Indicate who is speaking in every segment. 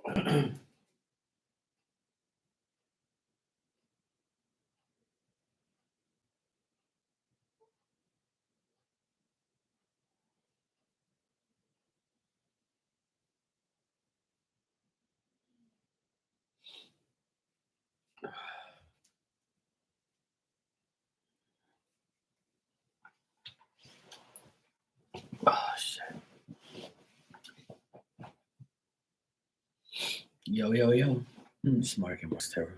Speaker 1: Oh shit. Yo. This market was terrible.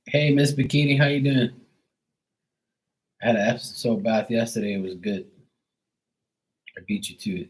Speaker 1: Hey, Miss Bikini, how you doing? I had an episode bath yesterday. It was good. I beat you to it.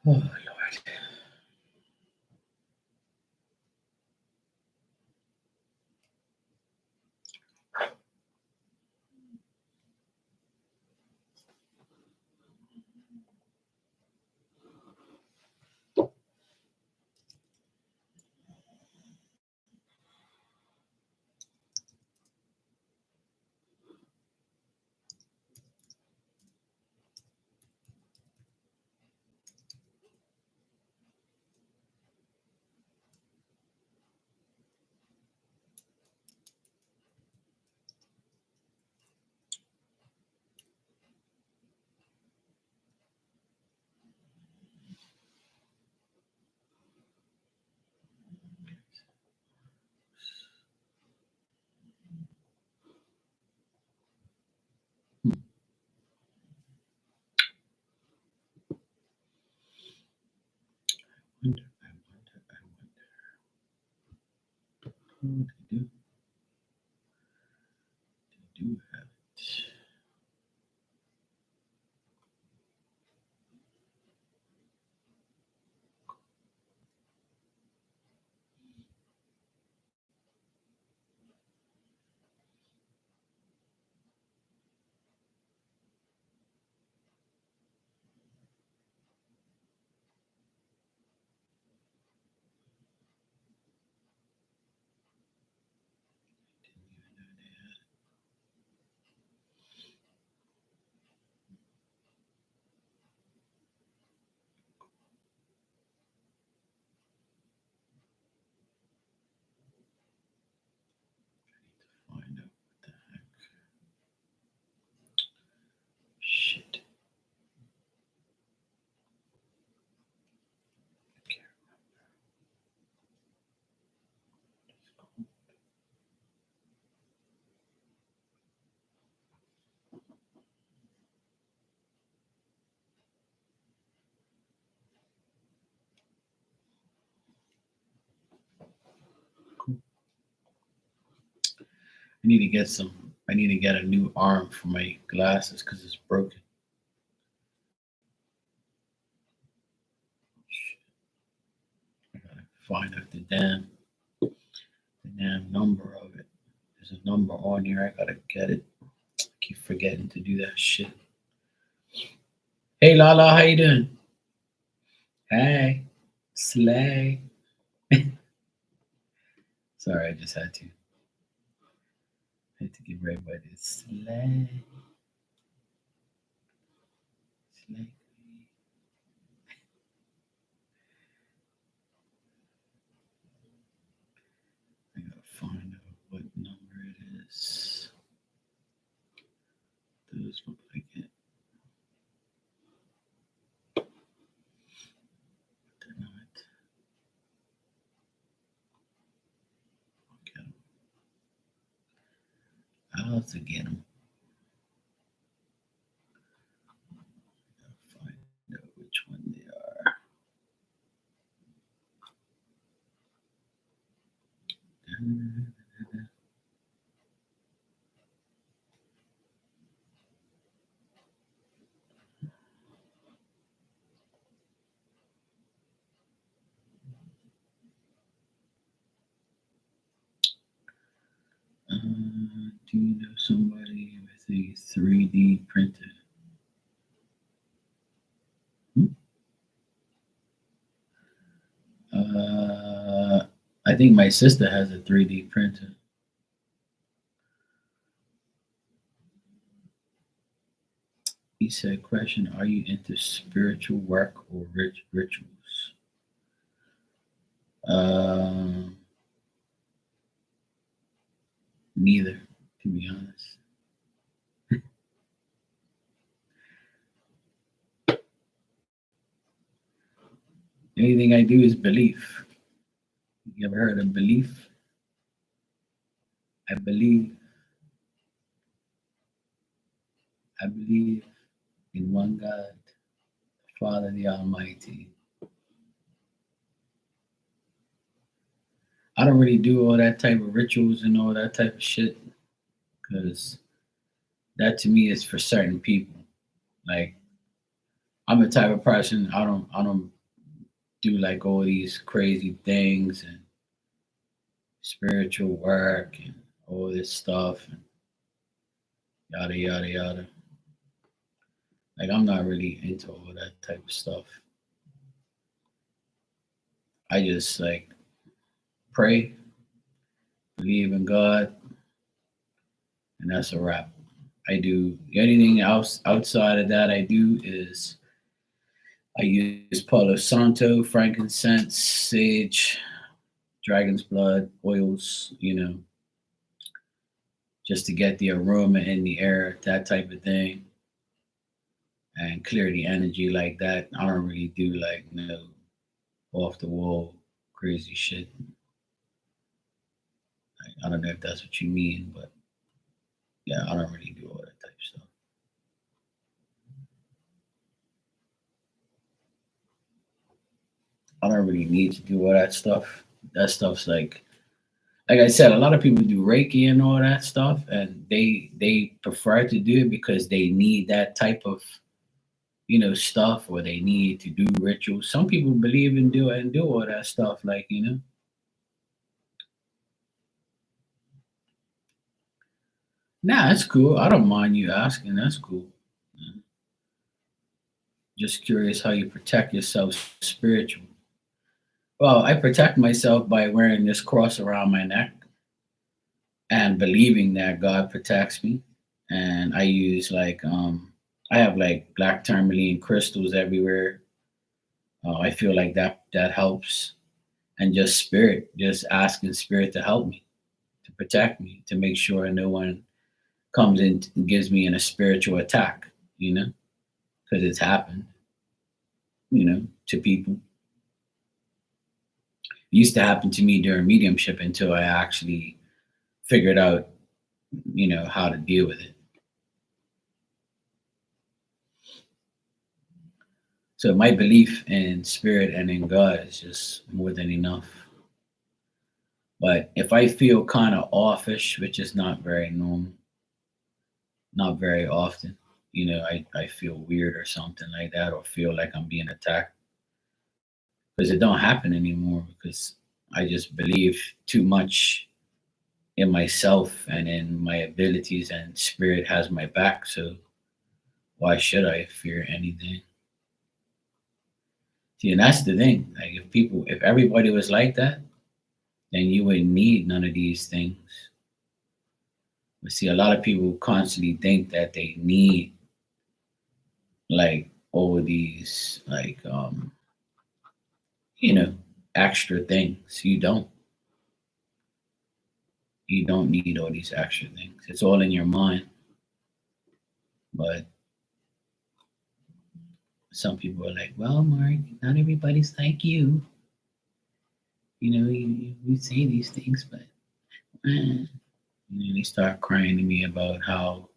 Speaker 1: Oh Lord. I wonder. Oh, they do have it. Find out what the heck. Shit. I can't remember. Cool. I need to get some. I need to get a new arm for my glasses because it's broken. Shit. find out the damn number of it. There's a number on here. I gotta get it. I keep forgetting to do that shit. Hey Lala, how you doing? Hey, Slay. Sorry, I just had to give everybody a Slay. Slay. I gotta find out what number it is. Those look like it. They're not. Okay. I'll have to get them. I'll find out which one they are. Do you know somebody with a 3D printer? Hmm? I think my sister has a 3D printer. He said, question, are you into spiritual work or rituals? Um, Neither, to be honest. The only thing I do is belief. You ever heard of belief? I believe, I believe in one God, Father the Almighty. I don't really do all that type of rituals and all that type of shit because that to me is for certain people. Like I'm the type of person I don't do like all these crazy things and spiritual work and all this stuff and yada yada yada. Like I'm not really into all that type of stuff. I just like pray, believe in God, and that's a wrap. I do anything else outside of that I do is I use Palo Santo, frankincense, sage, dragon's blood, oils, just to get the aroma in the air, that type of thing, and clear the energy like that. I don't really do like no off the wall crazy shit. I don't know if that's what you mean, but yeah, I don't really do all that type of stuff. I don't really need to do all that stuff. That stuff's like I said, a lot of people do Reiki and all that stuff, and they prefer to do it because they need that type of stuff, or they need to do rituals. Some people believe in do and do all that stuff, like. Nah, that's cool. I don't mind you asking. That's cool. Yeah. Just curious how you protect yourself spiritual. Well, I protect myself by wearing this cross around my neck and believing that God protects me. And I have like black tourmaline crystals everywhere. I feel like that helps, and just spirit, just asking spirit to help me, to protect me, to make sure no one comes in and gives me in a spiritual attack. Because it's happened, to people. It used to happen to me during mediumship until I actually figured out, how to deal with it. So my belief in spirit and in God is just more than enough. But if I feel kind of offish, which is not very normal, not very often, I feel weird or something like that, or feel like I'm being attacked, because it don't happen anymore. Because I just believe too much in myself and in my abilities, and spirit has my back. So why should I fear anything? See, and that's the thing. Like if everybody was like that, then you wouldn't need none of these things. But see, a lot of people constantly think that they need like all of these you know extra things. You don't need all these extra things. It's all in your mind. But some people are like, well, Mark, not everybody's like you. You say these things, but they start crying to me about how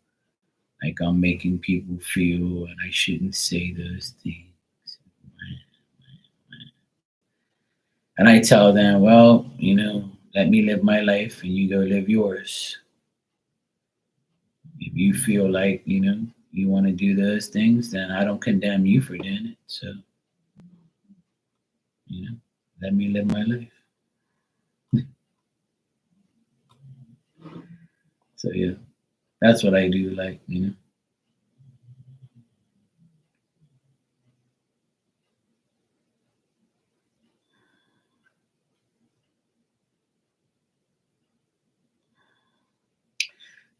Speaker 1: like I'm making people feel and I shouldn't say those things. And I tell them, well, let me live my life and you go live yours. If you feel like, you want to do those things, then I don't condemn you for doing it. So, you know, let me live my life. So yeah, that's what I do. Like.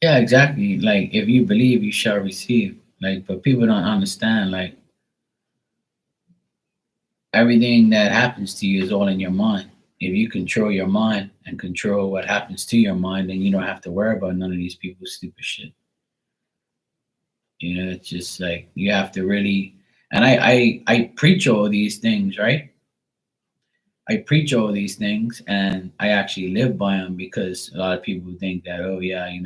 Speaker 1: Yeah, exactly. Like if you believe, you shall receive. Like, but people don't understand. Like everything that happens to you is all in your mind. If you control your mind and control what happens to your mind, then you don't have to worry about none of these people's stupid shit. It's just like you have to really. And I preach all these things, right? I preach all these things, and I actually live by them because a lot of people think that, oh yeah, I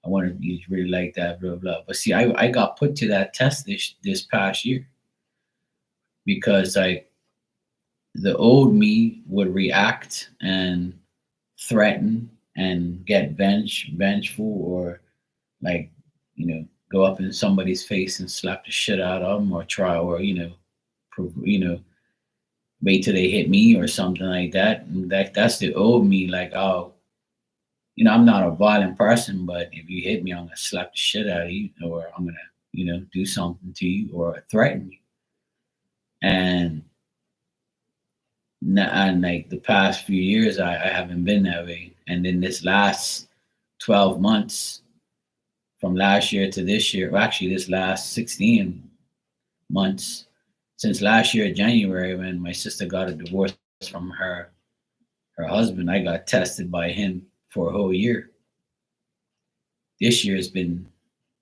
Speaker 1: want to be really like that, blah blah. But see, I got put to that test this past year because the old me would react and threaten and get vengeful, or like go up in somebody's face and slap the shit out of them, or try, or prov- you know wait till they hit me or something like that. And that's the old me. Like, oh, I'm not a violent person, but if you hit me, I'm gonna slap the shit out of you, or I'm gonna do something to you or threaten you. And and like the past few years, I haven't been that way. And then this last 12 months, from last year to this year, well, actually this last 16 months, since last year January, when my sister got a divorce from her husband, I got tested by him for a whole year. This year has been,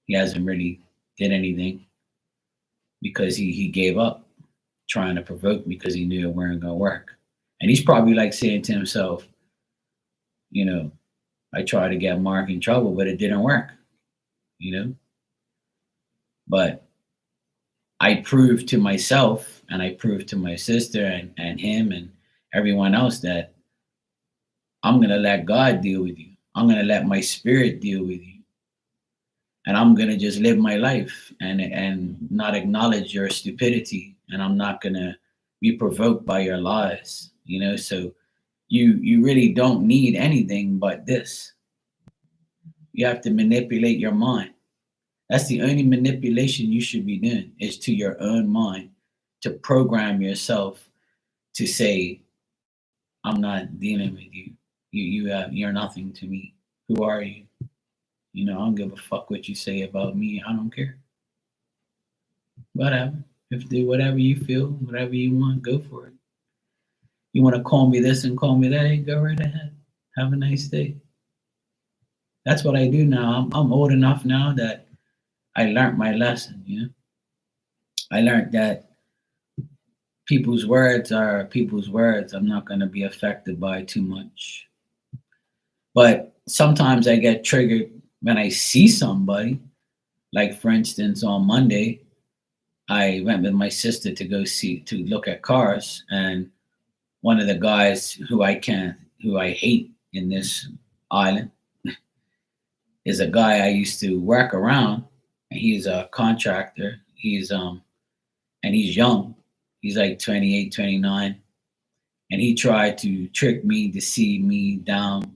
Speaker 1: he hasn't really did anything because he gave up trying to provoke me because he knew it weren't gonna work. And he's probably like saying to himself, you know, I tried to get Mark in trouble, but it didn't work, you know. But I proved to myself and I proved to my sister and him and everyone else that I'm gonna let God deal with you. I'm gonna let my spirit deal with you. And I'm gonna just live my life and not acknowledge your stupidity. And I'm not gonna be provoked by your lies, So you really don't need anything but this. You have to manipulate your mind. That's the only manipulation you should be doing, is to your own mind, to program yourself to say, I'm not dealing with you. You're nothing to me. Who are you? I don't give a fuck what you say about me. I don't care. Whatever. If do whatever you feel, whatever you want, go for it. You want to call me this and call me that, hey, go right ahead. Have a nice day. That's what I do now. I'm old enough now that I learned my lesson. I learned that people's words are people's words. I'm not going to be affected by too much. But sometimes I get triggered when I see somebody. Like, for instance, on Monday, I went with my sister to look at cars, and one of the guys who I hate in this island is a guy I used to work around, and he's a contractor. And he's young. He's like 28, 29, and he tried to trick me, deceive me down,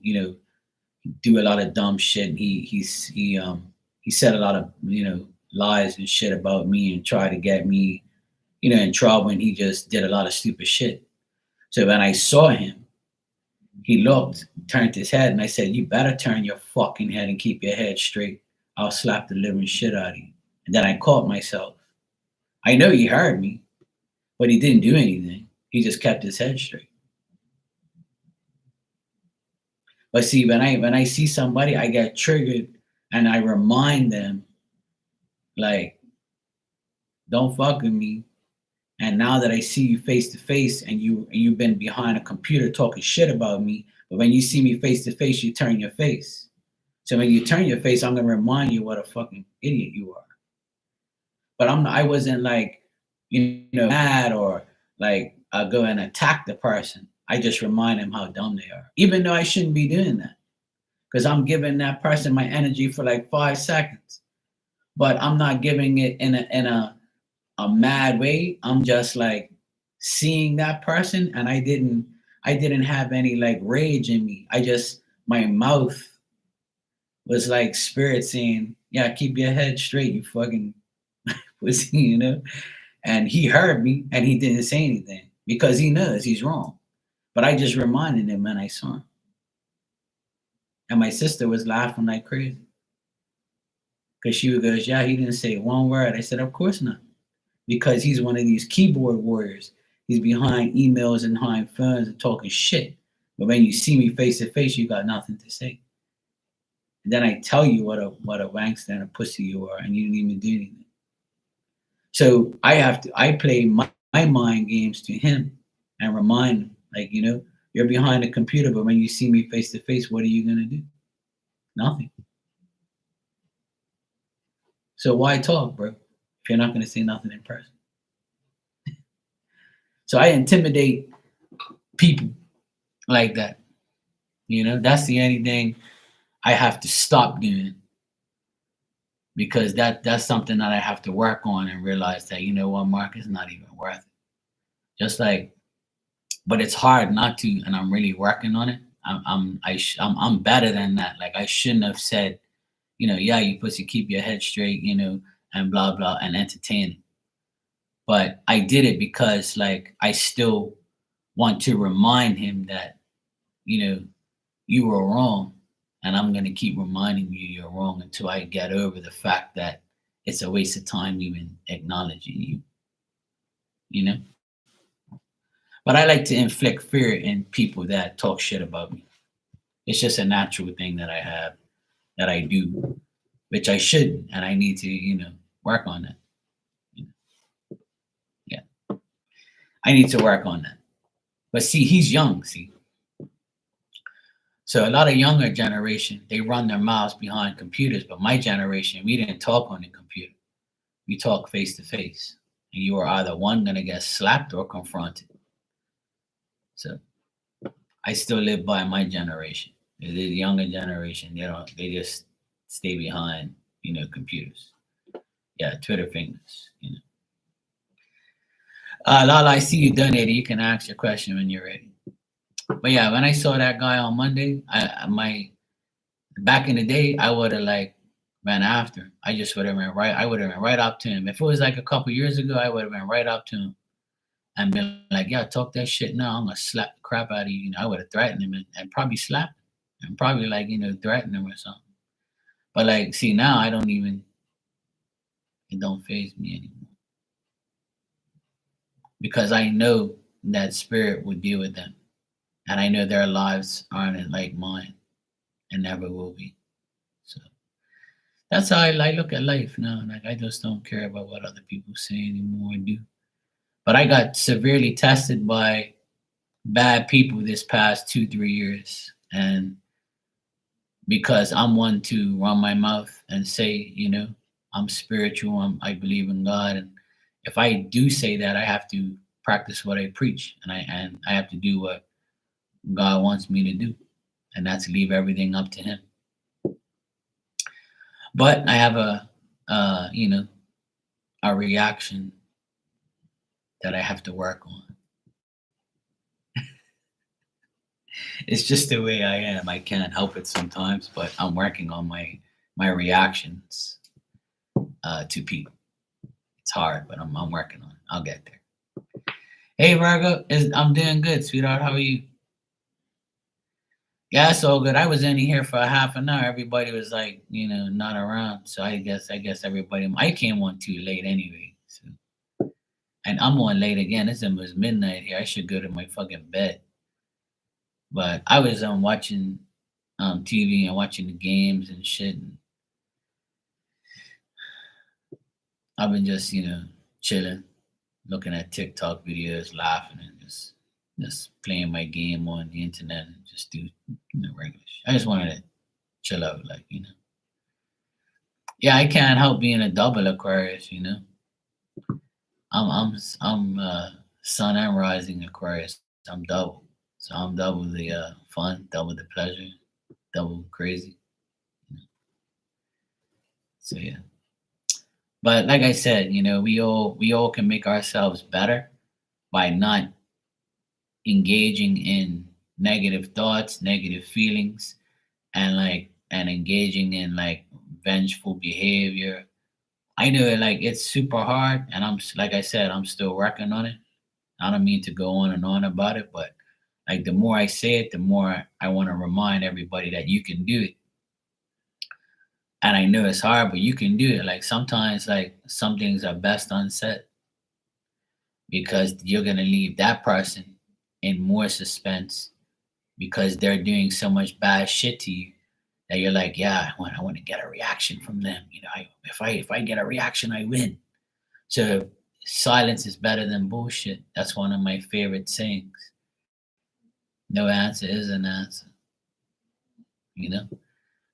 Speaker 1: do a lot of dumb shit. He said a lot of lies and shit about me and tried to get me in trouble. And he just did a lot of stupid shit. So when I saw him, he looked, turned his head, and I said, "You better turn your fucking head and keep your head straight. I'll slap the living shit out of you." And then I caught myself. I know he heard me, but he didn't do anything. He just kept his head straight. But see, when I see somebody, I get triggered and I remind them, like, don't fuck with me. And now that I see you face to face and you've been behind a computer talking shit about me, but when you see me face to face, you turn your face. So when you turn your face, I'm gonna remind you what a fucking idiot you are. But I wasn't like, mad or like go and attack the person. I just remind them how dumb they are. Even though I shouldn't be doing that. Because I'm giving that person my energy for like 5 seconds. But I'm not giving it in a mad way. I'm just like seeing that person, and I didn't have any like rage in me. My mouth was like spirit saying, "Yeah, keep your head straight, you fucking pussy." And he heard me, and he didn't say anything because he knows he's wrong. But I just reminded him when I saw him, and my sister was laughing like crazy because she goes, "Yeah, he didn't say one word." I said, "Of course not." Because he's one of these keyboard warriors. He's behind emails and behind phones and talking shit. But when you see me face to face, you got nothing to say. And then I tell you what a wankster and a pussy you are, and you didn't even do anything. So I play my mind games to him and remind him, like, you're behind a computer, but when you see me face to face, what are you gonna do? Nothing. So why talk, bro? If you're not gonna say nothing in person. So I intimidate people like that. That's the only thing I have to stop doing because that's something that I have to work on and realize that what, Mark, is not even worth it. Just like, but it's hard not to, and I'm really working on it. I'm better than that. Like I shouldn't have said, yeah, you pussy, keep your head straight, and blah blah, and entertain it. But I did it because like I still want to remind him that you know you were wrong, and I'm going to keep reminding you you're wrong until I get over the fact that it's a waste of time even acknowledging you, you know? But I like to inflict fear in people that talk shit about me. It's just a natural thing that I have, that I do, which I shouldn't, and I need to, work on that. You know? Yeah, I need to work on that. But see, he's young, see. So a lot of younger generation, they run their mouths behind computers, but my generation, we didn't talk on the computer. We talk face to face. And you are either one gonna get slapped or confronted. So I still live by my generation. The younger generation, they just stay behind, computers. Yeah, Twitter fingers. Lala, I see you donated. You can ask your question when you're ready. But yeah, when I saw that guy on Monday, my back in the day, I would have like ran after him. I just would have been right. I would have been right up to him. If it was like a couple years ago, I would have been right up to him and been like, "Yeah, talk that shit now. I'm gonna slap the crap out of you." I would have threatened him and probably slapped him and probably like threaten him or something. But like, see now, I don't even. It don't phase me anymore because I know that spirit would deal with them, and I know their lives aren't like mine and never will be. So that's how I look at life now. Like I just don't care about what other people say anymore and do. But I got severely tested by bad people this past 2 3 years, and because I'm one to run my mouth and say, I'm spiritual, I believe in God, and if I do say that, I have to practice what I preach, and I have to do what God wants me to do, and that's leave everything up to Him. But I have a reaction that I have to work on. It's just the way I am. I can't help it sometimes, but I'm working on my reactions to people. It's hard, but I'm working on it. I'll get there. Hey Virgo, I'm doing good, sweetheart. How are you? Yeah, it's all good. I was in here for a half an hour. Everybody was like, not around. So I guess everybody. I came on too late anyway. So, and I'm on late again. It's almost midnight here. I should go to my fucking bed. But I was watching TV and watching the games and shit. And I've been just chilling, looking at TikTok videos, laughing, and just playing my game on the internet and just do regular shit. I just wanted to chill out, like. Yeah, I can't help being a double Aquarius. I'm Sun and Rising Aquarius. I'm double, so I'm double the fun, double the pleasure, double crazy. So yeah, but like I said, we all can make ourselves better by not engaging in negative thoughts, negative feelings, and engaging in like vengeful behavior. I know it's super hard, and like I said, I'm still working on it. I don't mean to go on and on about it, but like the more I say it, the more I want to remind everybody that you can do it. And I know it's hard, but you can do it. Like sometimes, like some things are best unsaid because you're gonna leave that person in more suspense because they're doing so much bad shit to you that you're like, yeah, I want to get a reaction from them. If I get a reaction, I win. So silence is better than bullshit. That's one of my favorite sayings. No answer is an answer, you know?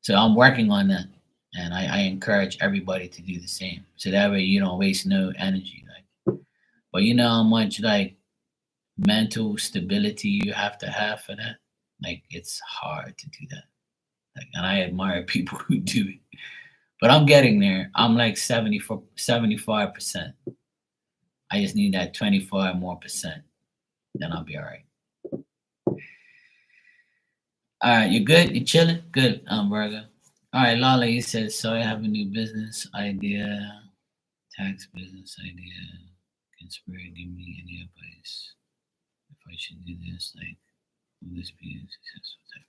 Speaker 1: So I'm working on that. And I encourage everybody to do the same. So that way you don't waste no energy. But you know how much like mental stability you have for that? Like it's hard to do that. Like and I admire people who do it. But I'm getting there. I'm like 75%. I just need that 25 more percent. Then I'll be all right. All right, you good? You chilling? Good, Virgo. All right, Lala, you said, so I have a new business idea, tax business idea. Can Spirit give me any advice if I should do this? Like, will this be a successful type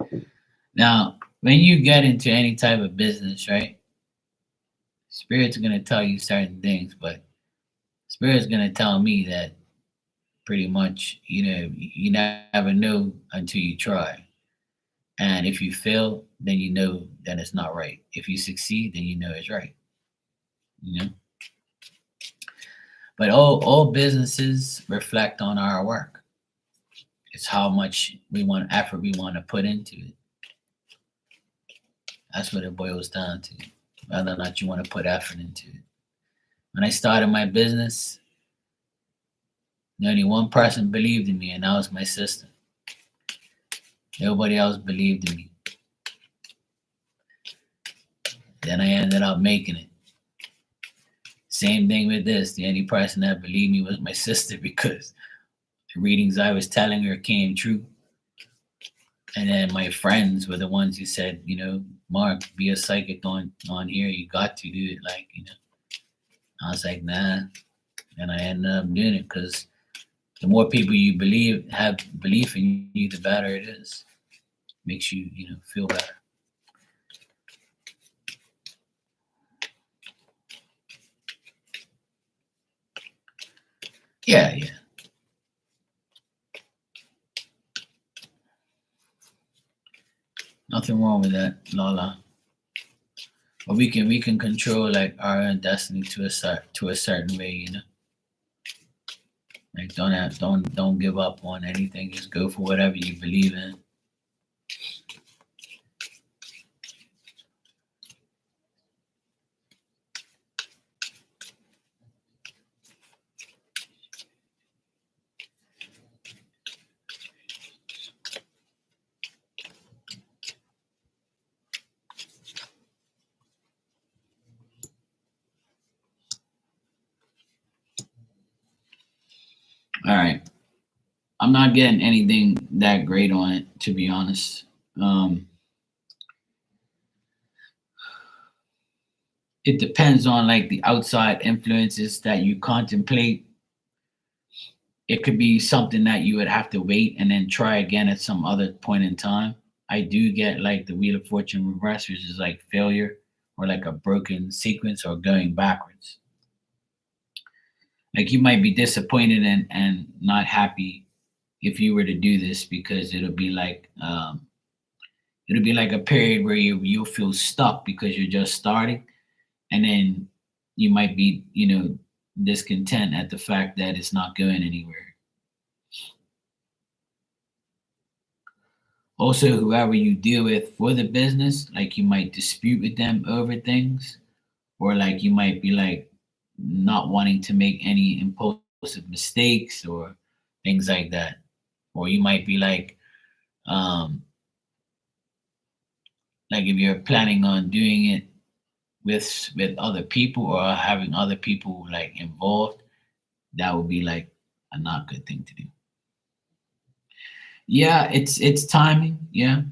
Speaker 1: of thing? Now, when you get into any type of business, right? Spirit's gonna tell you certain things, but Spirit's gonna tell me that pretty much, you never know until you try. And if you fail, then you know that it's not right. If you succeed, then you know it's right. You know. But all businesses reflect on our work. It's how much effort we want to put into it. That's what it boils down to. Whether or not you want to put effort into it. When I started my business, only one person believed in me, and that was my sister. Nobody else believed in me. Then I ended up making it. Same thing with this. The only person that believed me was my sister because the readings I was telling her came true. And then my friends were the ones who said, Mark, be a psychic on here. You got to do it. I was like, nah. And I ended up doing it because the more people you have belief in you, the better it is. Makes you, feel better. Yeah. Nothing wrong with that, Lala. But we can control like our own destiny to a certain way. Like don't give up on anything. Just go for whatever you believe in. All right. I'm not getting anything that great on it, to be honest. Um, it depends on like the outside influences that you contemplate. It could be something that you would have to wait and then try again at some other point in time. I do get like the Wheel of Fortune reverse, which is like failure or like a broken sequence or going backwards. Like you might be disappointed and not happy if you were to do this because it'll be like a period where you'll feel stuck because you're just starting, and then you might be discontent at the fact that it's not going anywhere. Also, whoever you deal with for the business, like you might dispute with them over things, or like you might be like not wanting to make any impulsive mistakes or things like that. Or you might be um, like if you're planning on doing it with other people or having other people like involved, that would be like a not good thing to do. Yeah, it's timing. Yeah,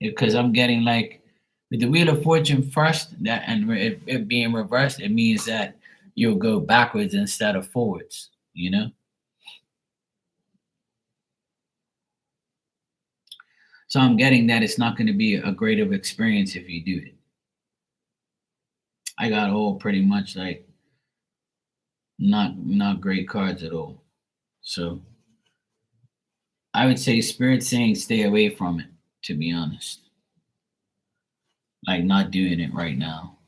Speaker 1: because I'm getting like with the Wheel of Fortune first, that and it being reversed, it means that you'll go backwards instead of forwards. So I'm getting that it's not going to be a great of experience if you do it. I got all pretty much like not great cards at all. So I would say Spirit saying stay away from it. To be honest, like not doing it right now.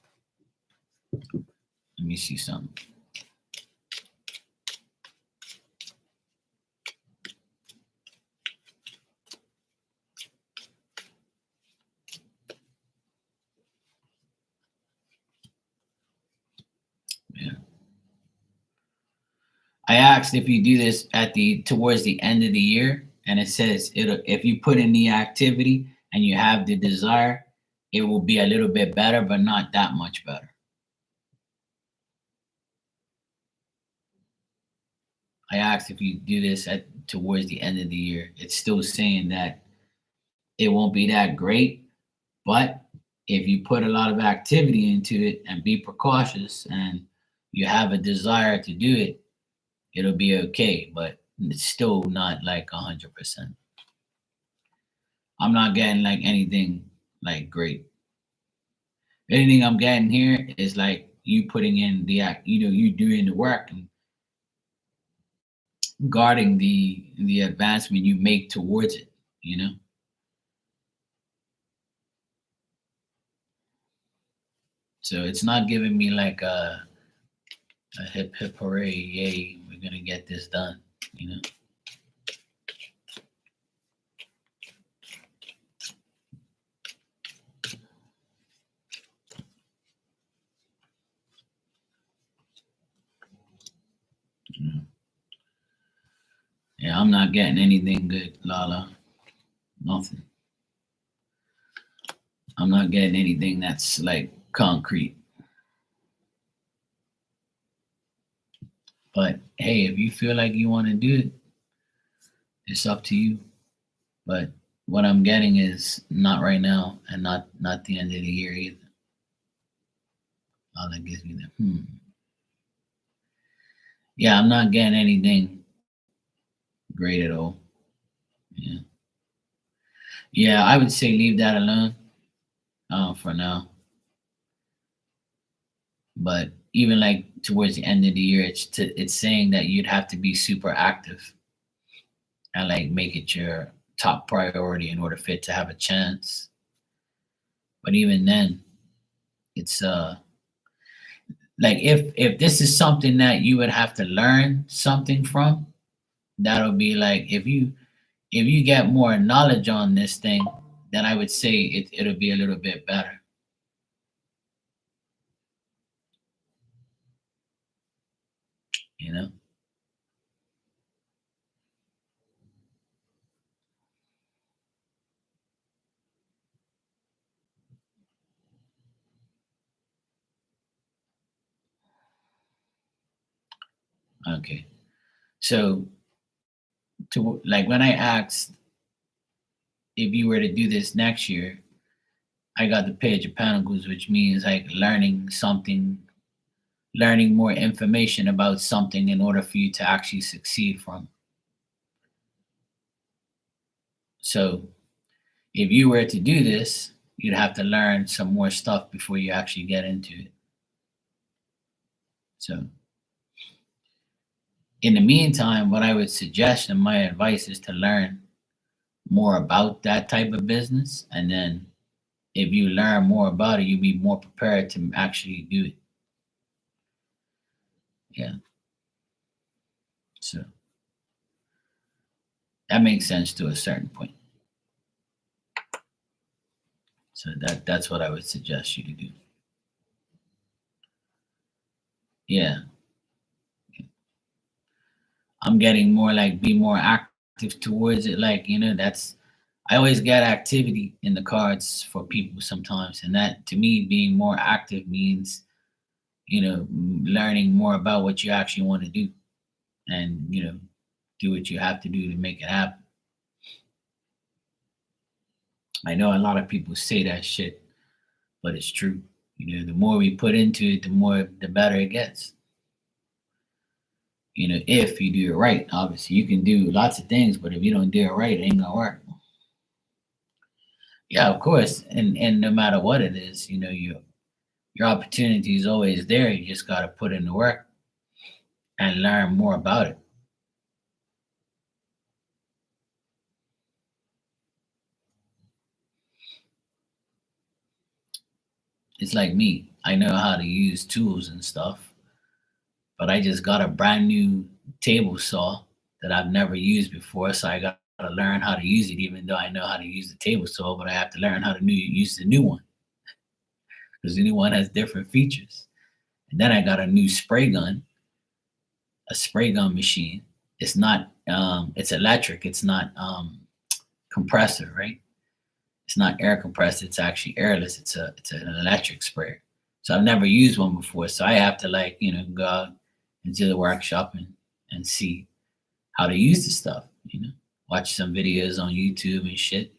Speaker 1: Let me see something. Yeah. I asked if you do this at the towards the end of the year, and it says it if you put in the activity and you have the desire, it will be a little bit better, but not that much better. I asked if you do this at towards the end of the year. It's still saying that it won't be that great, but if you put a lot of activity into it and be precautious and you have a desire to do it, it'll be okay. But it's still not like 100%. I'm not getting like anything like great. Anything I'm getting here is like you putting in the act, you doing the work and guarding the advancement you make towards it. You know, so it's not giving me like a hip hip hooray, yay, we're gonna get this done. You know, Mm. Yeah, I'm not getting anything good, Lala. Nothing. I'm not getting anything that's like concrete. But hey, if you feel like you want to do it, it's up to you. But what I'm getting is not right now, and not the end of the year either. All that gives me the Yeah, I'm not getting anything great at all. Yeah, yeah, I would say leave that alone for now. But even like towards the end of the year, it's saying that you'd have to be super active and like make it your top priority in order for it to have a chance. But even then, it's like if this is something that you would have to learn something from, that'll be like if you get more knowledge on this thing, then I would say it'll be a little bit better. You know? Okay. So to like when I asked if you were to do this next year, I got the Page of Pentacles, which means like learning something, learning more information about something in order for you to actually succeed from. So if you were to do this, you'd have to learn some more stuff before you actually get into it. So in the meantime, what I would suggest and my advice is to learn more about that type of business. And then if you learn more about it, you'll be more prepared to actually do it. Yeah. So that makes sense to a certain point. So that's what I would suggest you to do. Yeah. I'm getting more like be more active towards it. Like, that's I always get activity in the cards for people sometimes. And that to me being more active means, learning more about what you actually want to do and, do what you have to do to make it happen. I know a lot of people say that shit, but it's true. The more we put into it, the better it gets. If you do it right, obviously you can do lots of things, but if you don't do it right, it ain't gonna work. Yeah, of course. And no matter what it is, your opportunity is always there. You just gotta put in the work and learn more about it. It's like me. I know how to use tools and stuff, but I just got a brand new table saw that I've never used before. So I got to learn how to use it, even though I know how to use the table saw, but I have to learn how to use the new one because the new one has different features. And then I got a new spray gun, a spray gun machine. It's not, it's electric. It's not compressor, right? It's not air compressed. It's actually airless. It's an electric sprayer. So I've never used one before. So I have to like, go out into the workshop and see how to use the stuff, watch some videos on YouTube and shit.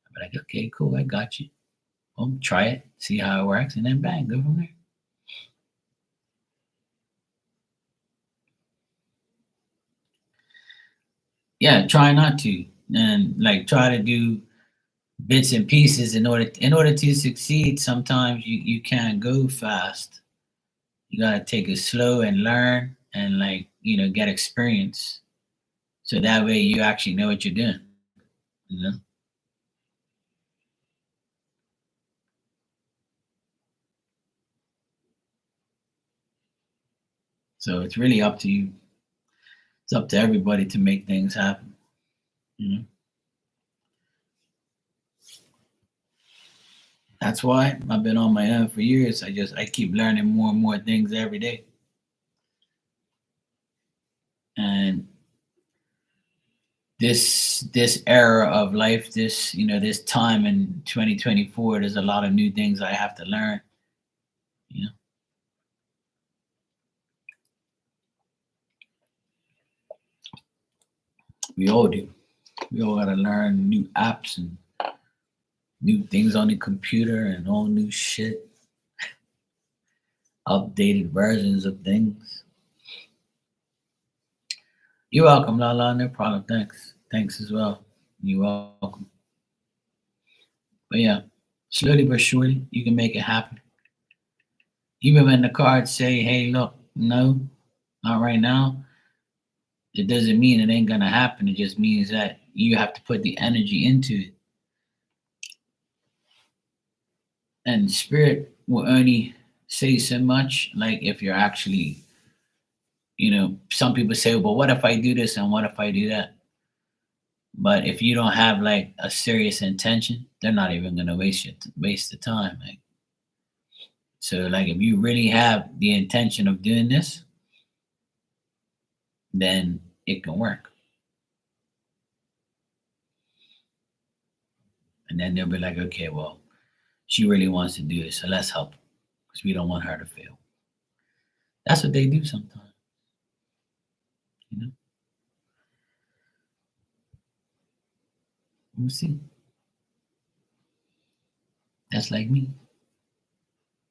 Speaker 1: I'm like, okay, cool, I got you. Well, try it, see how it works, and then bang, go from there. Yeah, try not to, and like try to do bits and pieces in order to succeed. Sometimes you can't go fast. You gotta take it slow and learn and like get experience. So that way you actually know what you're doing. You know. So it's really up to you. It's up to everybody to make things happen. You know. That's why I've been on my own for years. I keep learning more and more things every day. And this era of life, this time in 2024, there's a lot of new things I have to learn. You know, we all do. We all gotta learn new apps and new things on the computer and all new shit, updated versions of things. You're welcome, Lala. No problem. Thanks. Thanks as well. You're welcome. But yeah, slowly but surely, you can make it happen. Even when the cards say, hey, look, no, not right now, it doesn't mean it ain't gonna happen. It just means that you have to put the energy into it. And spirit will only say so much, like if you're actually, some people say, well, what if I do this and what if I do that? But if you don't have like a serious intention, they're not even gonna waste the time. Like, so like if you really have the intention of doing this, then it can work. And then they'll be like, okay, well, she really wants to do it, so let's help because we don't want her to fail. That's what they do sometimes, you know. We'll see. That's like me.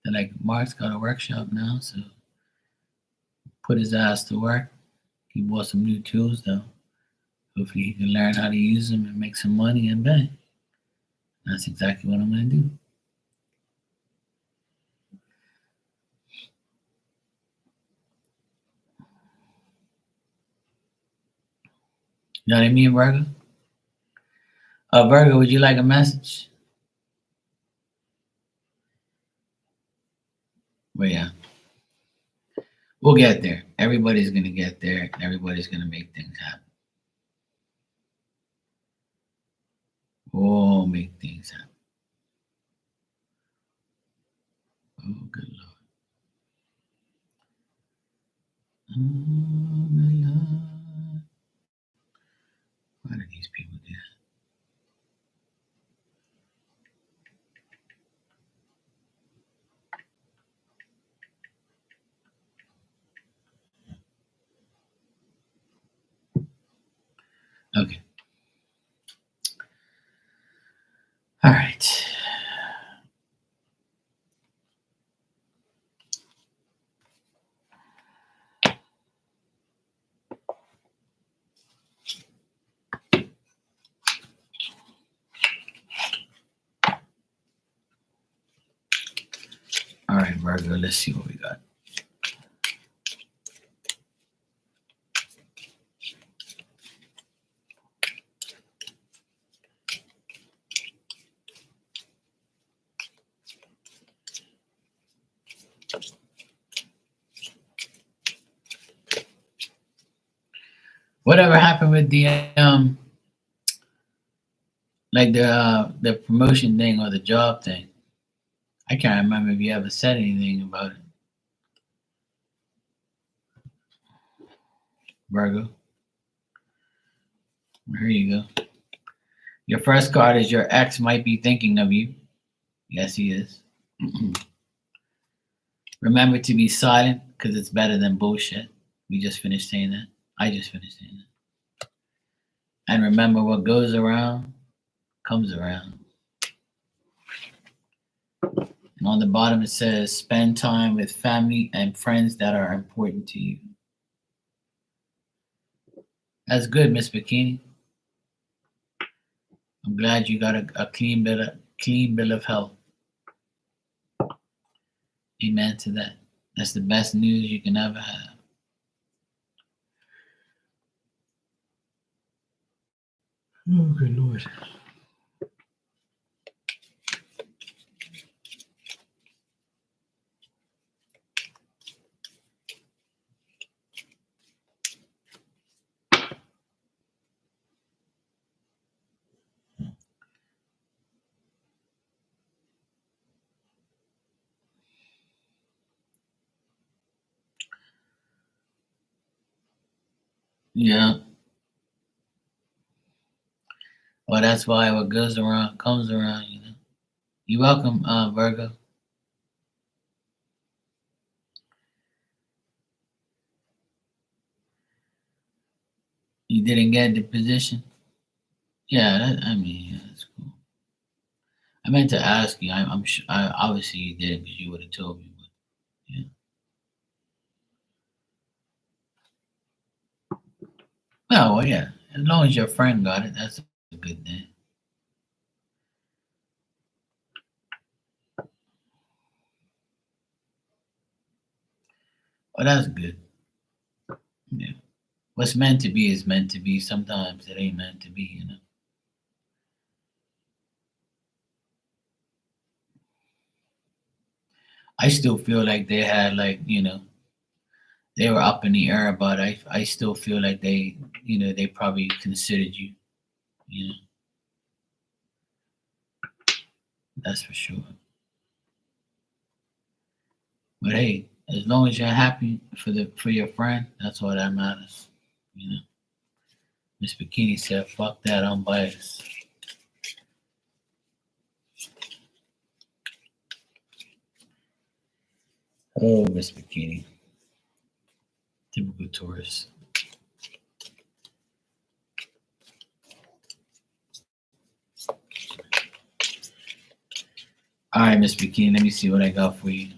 Speaker 1: And like Mark's got a workshop now, so put his ass to work. He bought some new tools though. Hopefully he can learn how to use them and make some money and bang. That's exactly what I'm gonna do. You know what I mean, Virgo? Virgo, would you like a message? Well, yeah, we'll get there. Everybody's gonna get there. Everybody's gonna make things happen. We'll make things happen. Oh, good Lord. Oh, good Lord. Why do these people do that? Okay. All right. All right, Virgo, let's see what we got. Whatever happened with the like the promotion thing or the job thing? I can't remember if you ever said anything about it, Virgo. Here you go. Your first card is your ex might be thinking of you. Yes, he is. Remember to be silent because it's better than bullshit. We just finished saying that. I just finished saying that. And remember, what goes around comes around. And on the bottom it says, spend time with family and friends that are important to you. That's good, Miss Bikini. I'm glad you got a clean bill of health. Amen to that. That's the best news you can ever have. Oh, good Lord. Yeah. Well, that's why what goes around comes around, you know. You're welcome, Virgo. You didn't get the position? Yeah, I mean, yeah, that's cool. I meant to ask you. I'm sure. Obviously, you did because you would have told me. But yeah. Well, yeah. As long as your friend got it, that's a good thing. Well, that's good. Yeah. What's meant to be is meant to be. Sometimes it ain't meant to be, you know. I still feel like they had like, you know, they were up in the air about it. I still feel like they, you know, they probably considered you, you know. That's for sure. But hey, as long as you're happy for your friend, that's all that matters. You know. Miss Bikini said, fuck that, I'm biased. Oh, Miss Bikini. Typical Taurus. All right, Miss Bikini, let me see what I got for you.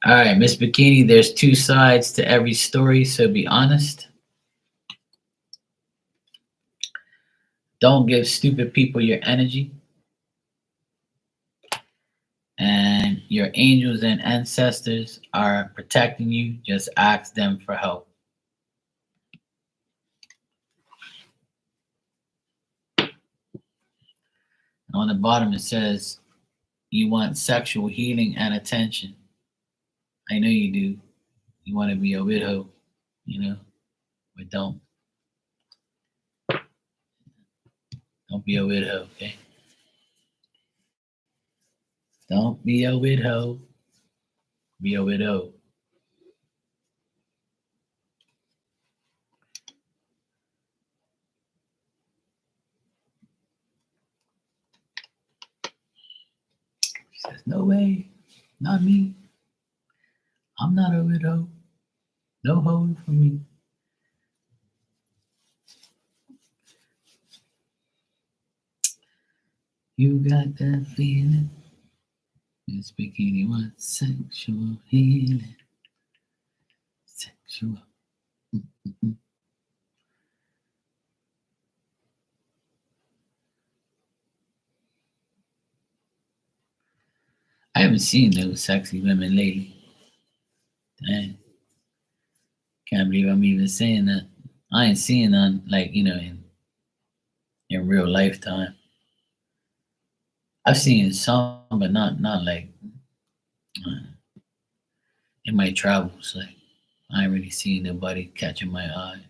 Speaker 1: All right, Miss Bikini, there's two sides to every story, so be honest. Don't give stupid people your energy. And your angels and ancestors are protecting you. Just ask them for help. On the bottom, it says, you want sexual healing and attention. I know you do. You want to be a widow, you know, but don't be a widow, okay? Don't be a widow. Be a widow. She says, no way, not me. I'm not a widow. No hope for me. You got that feeling. Miss Bikini wants sexual healing. Sexual. Mm-mm. I haven't seen those sexy women lately. Dang. Can't believe I'm even saying that. I ain't seeing none like, in real lifetime. I've seen some, but not like uh, in my travels. Like I ain't really seen nobody catching my eye.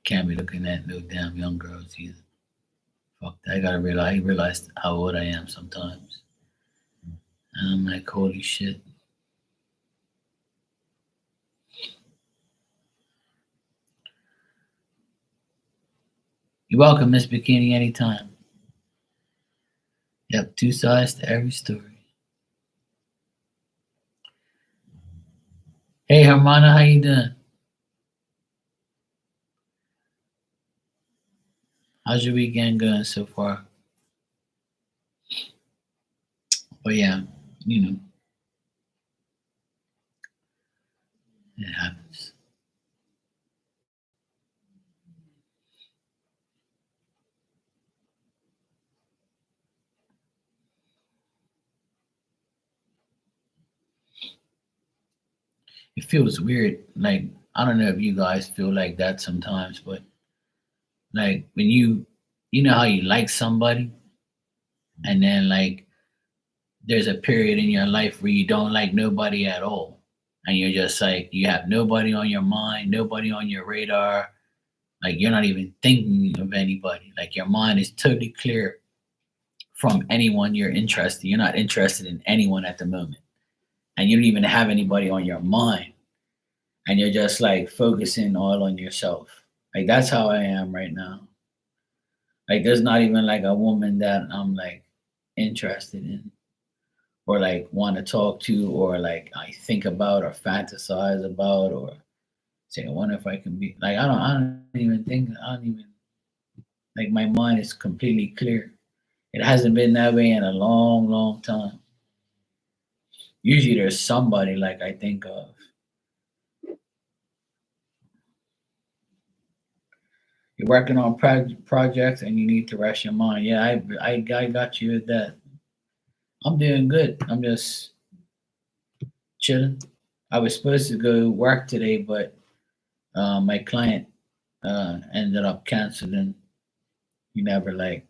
Speaker 1: Can't be looking at no damn young girls either. Fuck that. I realize how old I am sometimes. And I'm like, holy shit. You're welcome, Miss Bikini, anytime. Yep, two sides to every story. Hey Hermana, how you doing? How's your weekend going so far? But yeah, you know, it happens. It feels weird. Like I don't know if you guys feel like that sometimes, but like when you know how you like somebody and then like there's a period in your life where you don't like nobody at all. And you're just like you have nobody on your mind, nobody on your radar. Like you're not even thinking of anybody. Like your mind is totally clear from anyone you're interested. You're not interested in anyone at the moment. And you don't even have anybody on your mind. And you're just like focusing all on yourself. Like that's how I am right now. Like there's not even like a woman that I'm like interested in or like want to talk to or like I think about or fantasize about or say I wonder if I can be like I don't even think I don't even like my mind is completely clear. It hasn't been that way in a long, long time. Usually there's somebody like I think of. You're working on projects and you need to rest your mind. Yeah, I got you at that. I'm doing good. I'm just chilling. I was supposed to go work today, but my client ended up canceling. He never like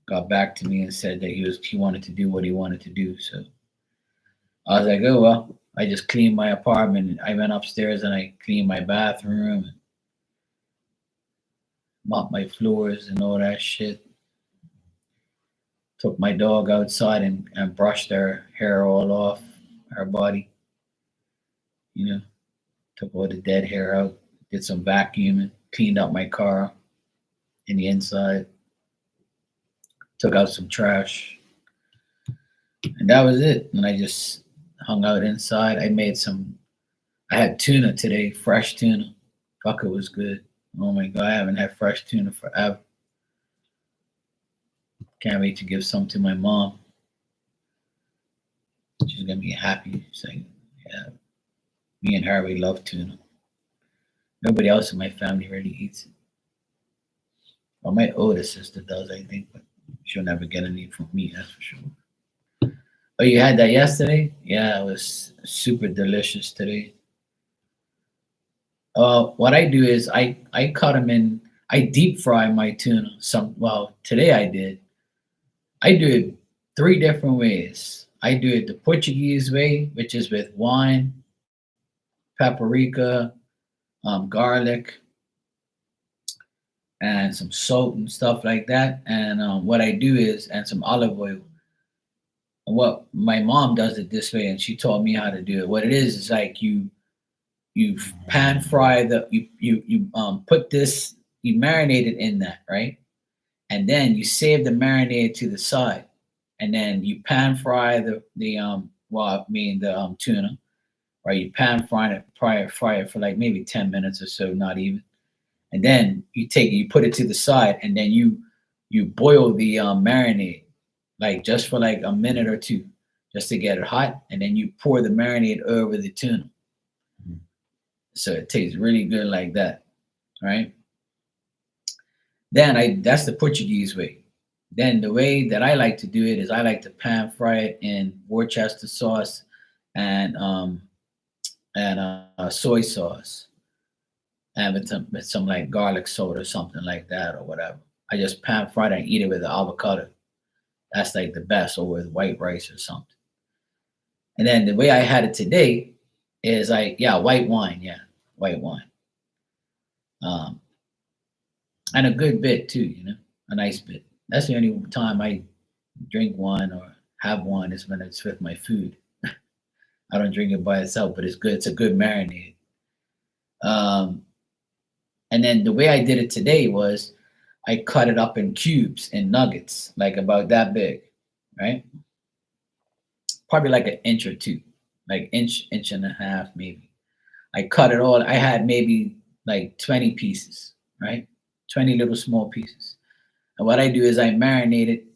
Speaker 1: got back to me and said that he wanted to do what he wanted to do. So I was like, oh well. I just cleaned my apartment. I went upstairs and I cleaned my bathroom, mopped my floors and all that shit. Took my dog outside and brushed her hair all off her body. You know, took all the dead hair out. Did some vacuuming. Cleaned up my car. in the inside, took out some trash, and that was it. And I just hung out inside. I had tuna today, fresh tuna. Fuck, it was good. Oh my god, I haven't had fresh tuna forever. Can't wait to give some to my mom. She's gonna be happy. She's like, yeah, me and her, we love tuna. Nobody else in my family really eats it. Well, my older sister does, I think, but she'll never get any from me, that's for sure. Oh, you had that yesterday? Yeah, it was super delicious today. What I do is I cut them in. I deep fry my tuna. Today I did. I do it three different ways. I do it the Portuguese way, which is with wine, paprika, garlic, and some salt and stuff like that. And what I do is, and some olive oil. And what my mom does it this way, and she taught me how to do it. What it is like you pan fry you put this, you marinate it in that, right, and then you save the marinade to the side, and then you pan fry the tuna, right. You pan fry it for like maybe 10 minutes or so, not even. And then you put it to the side, and then you boil the marinade, like just for like a minute or two, just to get it hot, and then you pour the marinade over the tuna. So it tastes really good like that, right? Then I that's the Portuguese way. Then the way that I like to do it is I like to pan fry it in Worcester sauce and soy sauce, and with some like garlic salt or something like that or whatever. I just pan fry it and eat it with the avocado. That's like the best, or with white rice or something. And then the way I had it today is white wine, white wine. Um, and a good bit too, a nice bit. That's the only time I drink wine or have wine is when it's with my food. I don't drink it by itself, but it's good. It's a good marinade. Um, and then the way I did it today was I cut it up in cubes, in nuggets, like about that big, right? Probably like an inch or two, like inch and a half, maybe. I cut it all. I had maybe like 20 pieces, right? 20 little small pieces. And what I do is I marinate it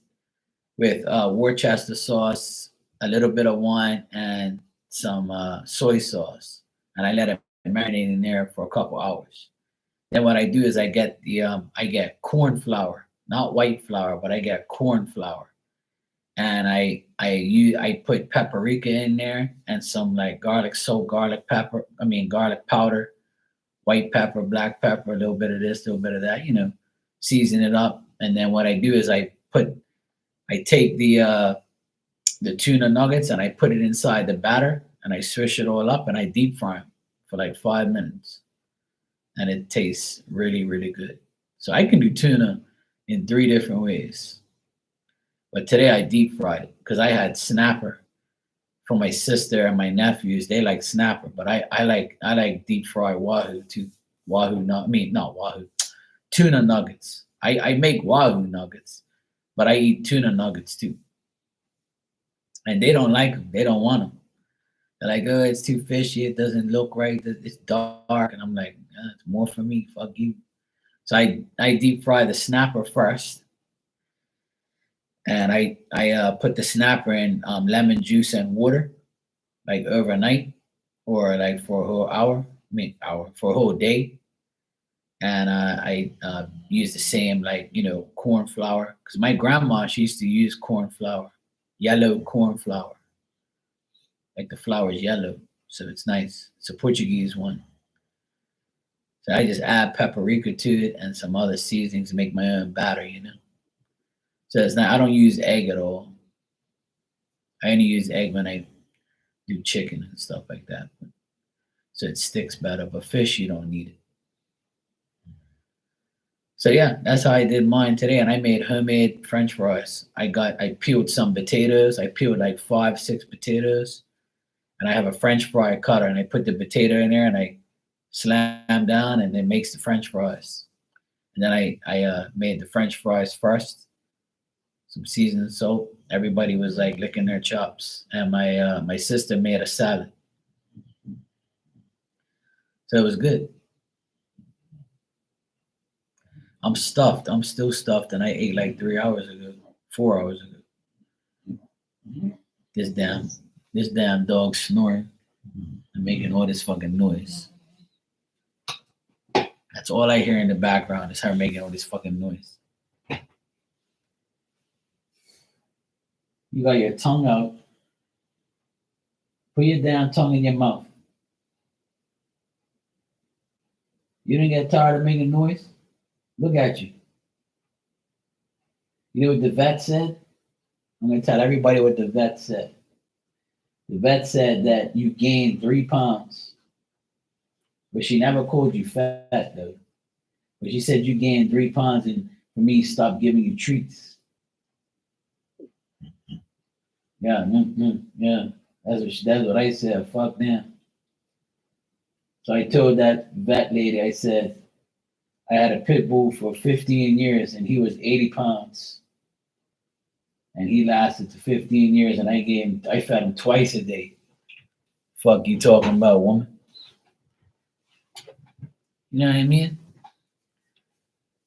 Speaker 1: with Worcester sauce, a little bit of wine, and some soy sauce. And I let it marinate in there for a couple hours. Then what I do is I get corn flour, not white flour, but I get corn flour, and I put paprika in there and some like garlic salt, garlic pepper. I mean garlic powder, white pepper, black pepper, a little bit of this, a little bit of that. Season it up, and then what I do is I take the tuna nuggets and I put it inside the batter and I swish it all up and I deep fry them for like 5 minutes, and it tastes really really good. So I can do tuna in three different ways. But today I deep fried it because I had snapper for my sister and my nephews. They like snapper, but I like deep fried wahoo too. Wahoo, not wahoo, tuna nuggets. I make wahoo nuggets, but I eat tuna nuggets too. And they don't like them. They don't want them. They're like, oh, it's too fishy. It doesn't look right. It's dark. And I'm like, it's more for me. Fuck you. So I deep fry the snapper first, and I put the snapper in lemon juice and water, like overnight, or like for a whole hour. For a whole day. And I use the same, like, corn flour, because my grandma, she used to use corn flour, yellow corn flour, like the flour is yellow, so it's nice. It's a Portuguese one. So I just add paprika to it and some other seasonings to make my own batter. So it's not. I don't use egg at all. I only use egg when I do chicken and stuff like that. So it sticks better. But fish, you don't need it. So yeah, that's how I did mine today, and I made homemade French fries. I peeled some potatoes. I peeled like 5, 6 potatoes, and I have a French fry cutter, and I put the potato in there, and I slam down, and it makes the French fries. And then I made the French fries first, some seasoned salt. Everybody was like licking their chops, and my sister made a salad, so it was good. I'm stuffed. I'm still stuffed, and I ate like 3 hours ago, 4 hours ago. This damn this damn dog snoring and making all this fucking noise. That's all I hear in the background is her making all this fucking noise. You got your tongue out. Put your damn tongue in your mouth. You didn't get tired of making noise? Look at you. You know what the vet said? I'm gonna tell everybody what the vet said. The vet said that you gained 3 pounds, but she never called you fat though. But she said you gained 3 pounds, and for me, stop giving you treats. Yeah, yeah. That's what I said. Fuck them. So I told that vet lady, I said, I had a pit bull for 15 years and he was 80 pounds. And he lasted to 15 years and I fed him twice a day. Fuck you talking about, woman? You know what I mean?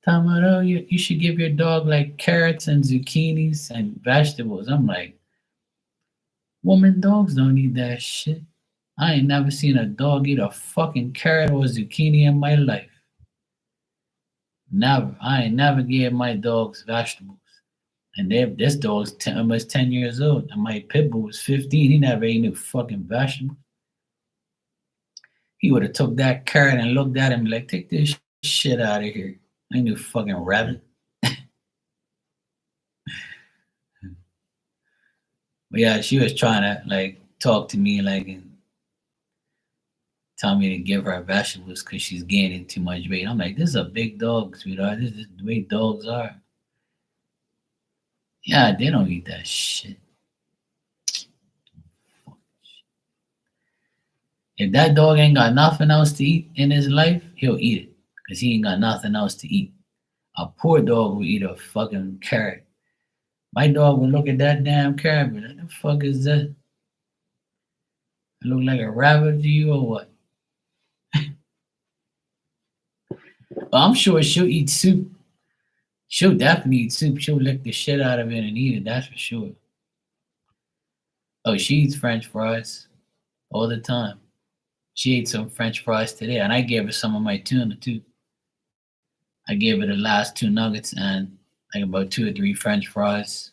Speaker 1: Talking about, oh, you should give your dog like carrots and zucchinis and vegetables. I'm like, woman, dogs don't eat that shit. I ain't never seen a dog eat a fucking carrot or zucchini in my life. Never. I ain't never gave my dogs vegetables. And this dog's almost 10 years old. And my pit bull was 15. He never ate no fucking vegetables. He would have took that carrot and looked at him like, take this shit out of here. I ain't no fucking rabbit. But yeah, she was trying to like talk to me like and tell me to give her vegetables because she's gaining too much weight. I'm like, this is a big dog, sweetheart. This is the way dogs are. Yeah, they don't eat that shit. If that dog ain't got nothing else to eat in his life, he'll eat it because he ain't got nothing else to eat. A poor dog will eat a fucking carrot. My dog will look at that damn carrot and be like, the fuck is that? It look like a rabbit to you or what? Well, I'm sure she'll eat soup. She'll definitely eat soup. She'll lick the shit out of it and eat it, that's for sure. Oh, she eats French fries all the time. She ate some French fries today, and I gave her some of my tuna too. I gave her the last 2 nuggets and like about 2 or 3 French fries.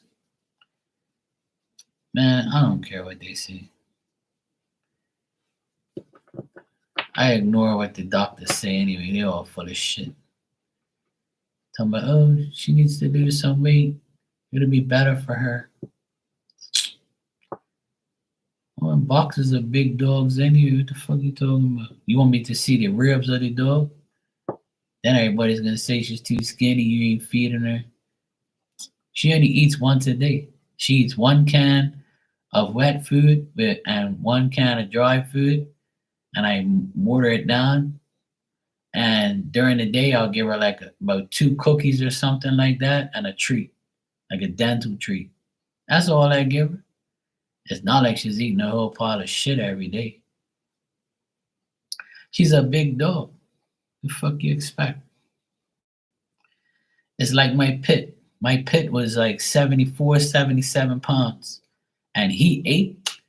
Speaker 1: Man, I don't care what they say. I ignore what the doctors say anyway. They're all full of shit. Talking about, oh, she needs to lose some weight. It'll be better for her. Well, boxes of big dogs anyway. What the fuck you talking about? You want me to see the ribs of the dog? Then everybody's gonna say she's too skinny. You ain't feeding her. She only eats once a day. She eats 1 can of wet food and 1 can of dry food, and I water it down. And during the day, I'll give her like about 2 cookies or something like that, and a treat, like a dental treat. That's all I give her. It's not like she's eating a whole pile of shit every day. She's a big dog. The fuck you expect? It's like my pit. My pit was like 74, 77 pounds. And he ate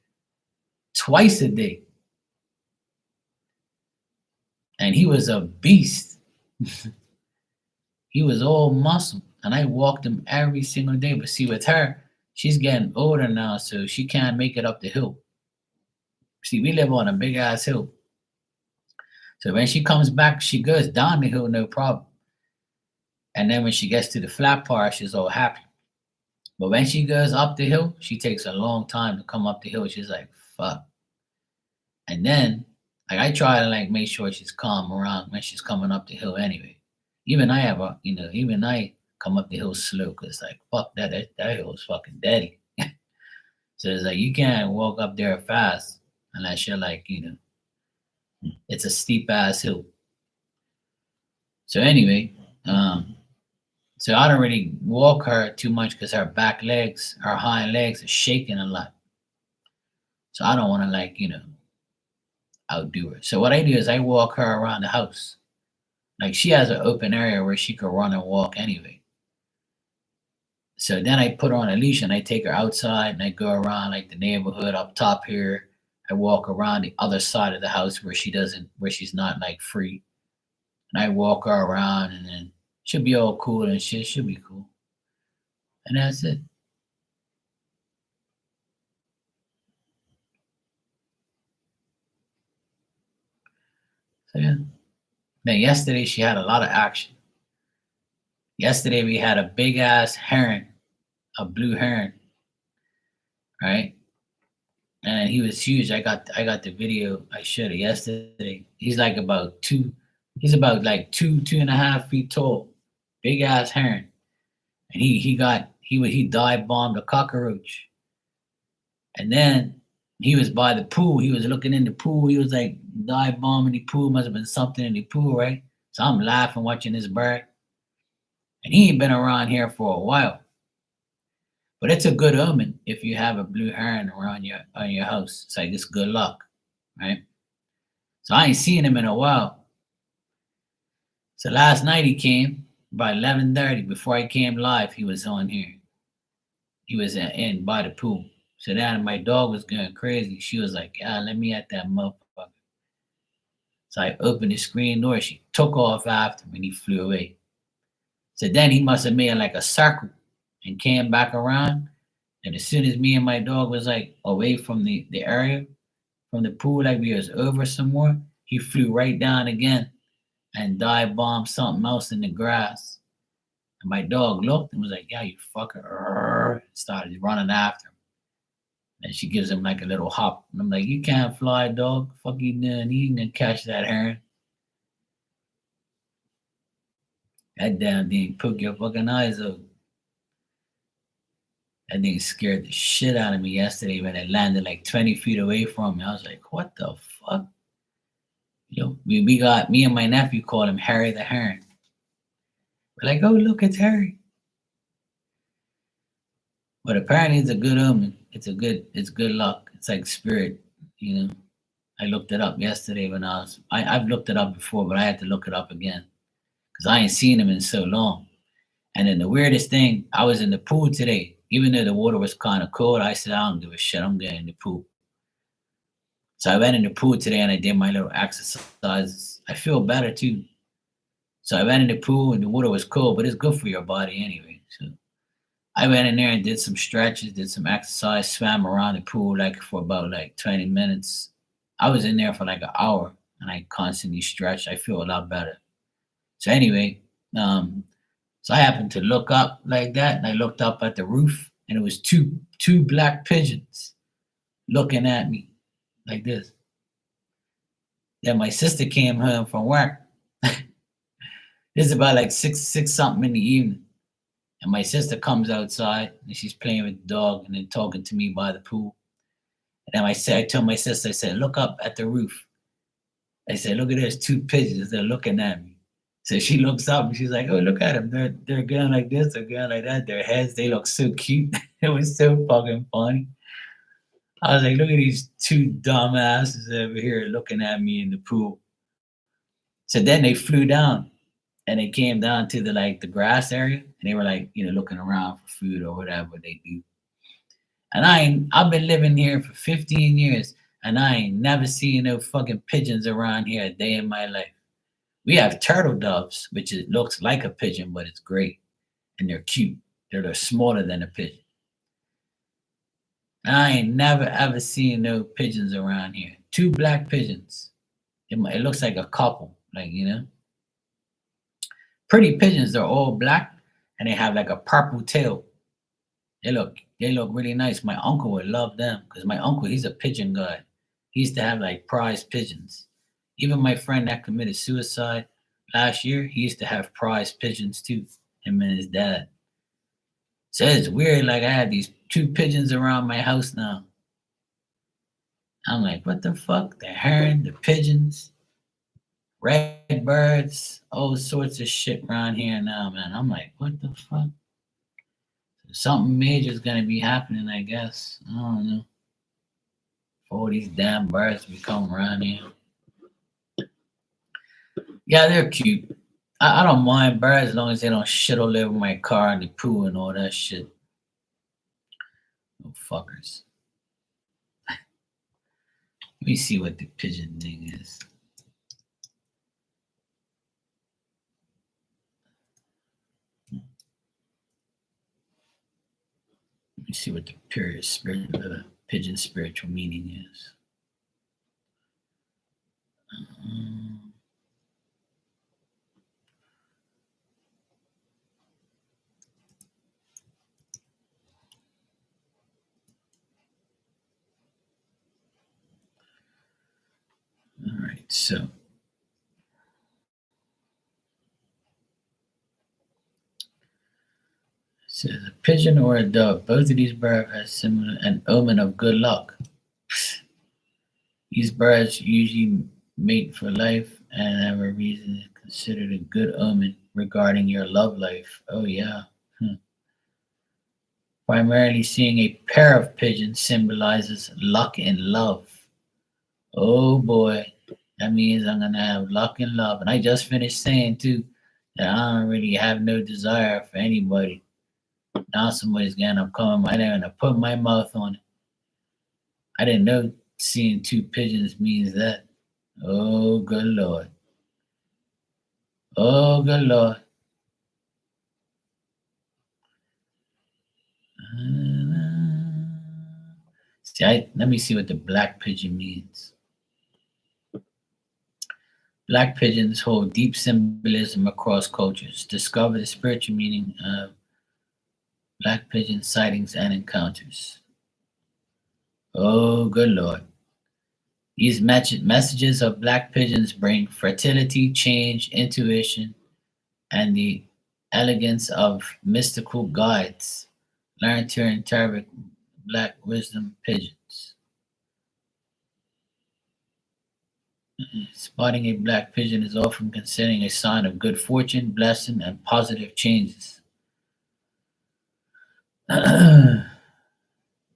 Speaker 1: twice a day. And he was a beast. He was all muscle. And I walked him every single day. But see, with her, she's getting older now, so she can't make it up the hill. See, we live on a big ass hill. So when she comes back, she goes down the hill, no problem. And then when she gets to the flat part, she's all happy. But when she goes up the hill, she takes a long time to come up the hill. She's like, fuck. And then, like, I try to like make sure she's calm around when she's coming up the hill anyway. Even I come up the hill slow because like, fuck that hill is fucking deadly. So it's like, you can't walk up there fast unless you're like, it's a steep ass hill. So anyway, Um, so I don't really walk her too much because her back legs, her hind legs are shaking a lot. So I don't want to outdo her. So what I do is I walk her around the house. Like she has an open area where she could run and walk anyway. So then I put her on a leash and I take her outside and I go around like the neighborhood up top here. I walk around the other side of the house where she's not like free. And I walk her around and then she'll be all cool and shit. She'll be cool. And that's it. So yeah. Then yesterday she had a lot of action. Yesterday we had a big ass heron, a blue heron, right? And he was huge. I got the video. I showed it yesterday. He's about like 2.5 feet tall, big ass heron. And he dive bombed a cockroach. And then he was by the pool. He was looking in the pool. He was like dive bombing the pool. Must have been something in the pool, right? So I'm laughing watching this bird. And he ain't been around here for a while. But it's a good omen if you have a blue heron around your house. It's like it's good luck, right? So I ain't seen him in a while. So last night he came by 11:30. Before I came live, he was on here. He was in by the pool. So then my dog was going crazy. She was like, "Yeah, let me at that motherfucker." So I opened the screen door. She took off after him and he flew away. So then he must have made like a circle and came back around. And as soon as me and my dog was like away from the area, from the pool, like we was over somewhere, he flew right down again and dive bombed something else in the grass. And my dog looked and was like, "Yeah, you fucker." Started running after him. And she gives him like a little hop. And I'm like, "You can't fly, dog. Fuck you doing? You ain't gonna catch that heron. That damn thing poke your fucking eyes out." That thing scared the shit out of me yesterday when it landed like 20 feet away from me. I was like, "What the fuck?" We got me and my nephew called him Harry the Heron. We're like, "Oh, look, it's Harry." But apparently it's a good omen. It's good luck. It's like spirit, you know. I looked it up yesterday when I've looked it up before, but I had to look it up again because I ain't seen him in so long. And then the weirdest thing, I was in the pool today. Even though the water was kind of cold, I said, "I don't give a shit. I'm getting in the pool." So I went in the pool today and I did my little exercises. I feel better too. So I went in the pool and the water was cold, but it's good for your body anyway. So I went in there and did some stretches, did some exercise, swam around the pool like for about like 20 minutes. I was in there for like an hour and I constantly stretched. I feel a lot better. So anyway, um, so I happened to look up like that and I looked up at the roof and it was two black pigeons looking at me like this. Then my sister came home from work. It's about like six something in the evening. And my sister comes outside and she's playing with the dog and then talking to me by the pool. And then I told my sister, I said, "Look up at the roof." I said, "Look at there's two pigeons. They're looking at me." So she looks up and she's like, "Oh, look at them. They're going like this, they're going like that. Their heads, they look so cute." It was so fucking funny. I was like, "Look at these two dumbasses over here looking at me in the pool." So then they flew down and they came down to the grass area and they were like, looking around for food or whatever they do. And I've been living here for 15 years and I ain't never seen no fucking pigeons around here a day in my life. We have turtle doves, which it looks like a pigeon, but it's great and they're cute. They're smaller than a pigeon. And I ain't never ever seen no pigeons around here. Two black pigeons. It looks like a couple, pretty pigeons. They're all black and they have like a purple tail. They look really nice. My uncle would love them because my uncle, he's a pigeon guy. He used to have like prize pigeons. Even my friend that committed suicide last year, he used to have prize pigeons too. Him and his dad. So it's weird. Like I have these two pigeons around my house now. I'm like, what the fuck? The heron, the pigeons. red birds, all sorts of shit around here now, man. I'm like, what the fuck? Something major is gonna be happening, I guess. I don't know. All these damn birds be coming around here. Yeah, they're cute. I don't mind birds as long as they don't shit all over my car and the poo and all that shit. No fuckers. Let me see what the pigeon thing is. Let me see what the pigeon spiritual meaning is. Um, all right, so it says a pigeon or a dove. Both of these birds have similar an omen of good luck. These birds usually mate for life and have a reason considered a good omen regarding your love life. Oh yeah. Primarily seeing a pair of pigeons symbolizes luck and love. Oh boy, that means I'm gonna have luck and love. And I just finished saying too that I don't really have no desire for anybody. Now somebody's gonna come, I'm gonna put my mouth on it. I didn't know seeing two pigeons means that. Oh good lord. Oh good lord. Let me see what the black pigeon means. Black pigeons hold deep symbolism across cultures. Discover the spiritual meaning of black pigeon sightings and encounters. Oh, good Lord. These messages of black pigeons bring fertility, change, intuition, and the elegance of mystical guides. Learn to interpret black wisdom pigeons. Spotting a black pigeon is often considered a sign of good fortune, blessing, and positive changes.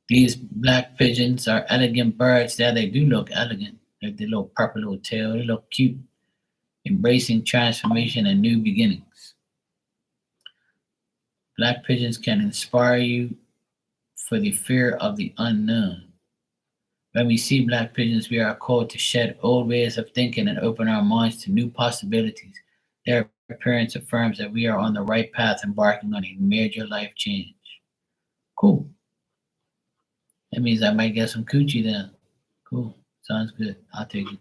Speaker 1: These black pigeons are elegant birds. Yeah, they do look elegant. Like their little purple little tail. They look cute, embracing transformation and new beginnings. Black pigeons can inspire you for the fear of the unknown. When we see black pigeons, we are called to shed old ways of thinking and open our minds to new possibilities. Their appearance affirms that we are on the right path, embarking on a major life change. Cool. That means I might get some coochie then. Cool. Sounds good. I'll take it.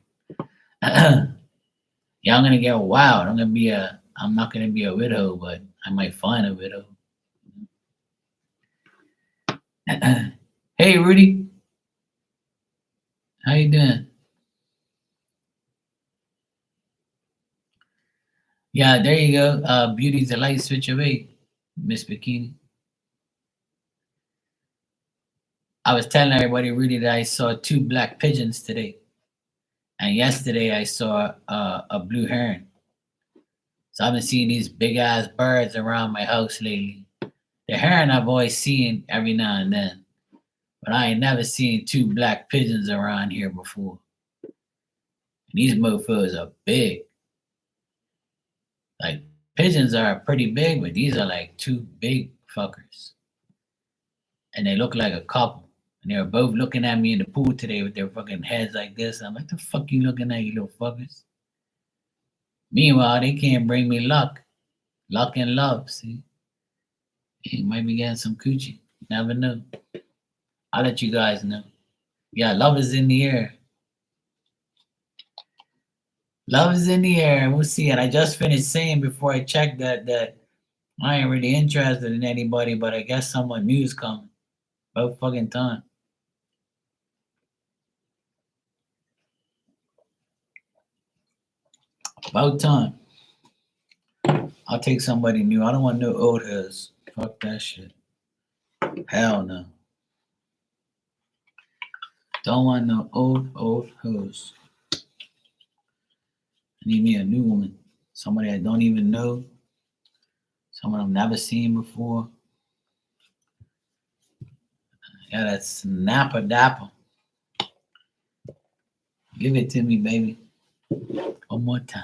Speaker 1: Yeah, I'm gonna get wild. I'm not gonna be a widow, but I might find a widow. Hey Rudy, how you doing? Yeah, there you go. Beauty's a light switch away, Miss Bikini. I was telling everybody, Rudy, that I saw two black pigeons today, and yesterday I saw a blue heron. So I've been seeing these big ass birds around my house lately. The heron I've always seen every now and then, but I ain't never seen two black pigeons around here before. And these mofos are big. Like pigeons are pretty big, but these are like two big fuckers. And they look like a couple. And they were both looking at me in the pool today with their fucking heads like this. I'm like, the fuck you looking at, you little fuckers? Meanwhile, they can't bring me luck. Luck and love, see? You might be getting some coochie. Never know. I'll let you guys know. Yeah, love is in the air. Love is in the air. We'll see. And I just finished saying before I checked that I ain't really interested in anybody, but I guess someone new's coming. About fucking time. About time. I'll take somebody new. I don't want no old heads. Fuck that shit. Hell no. Don't want no old hoes. I need me a new woman. Somebody I don't even know. Someone I've never seen before. Yeah, that snapper dapper. Give it to me, baby. One more time.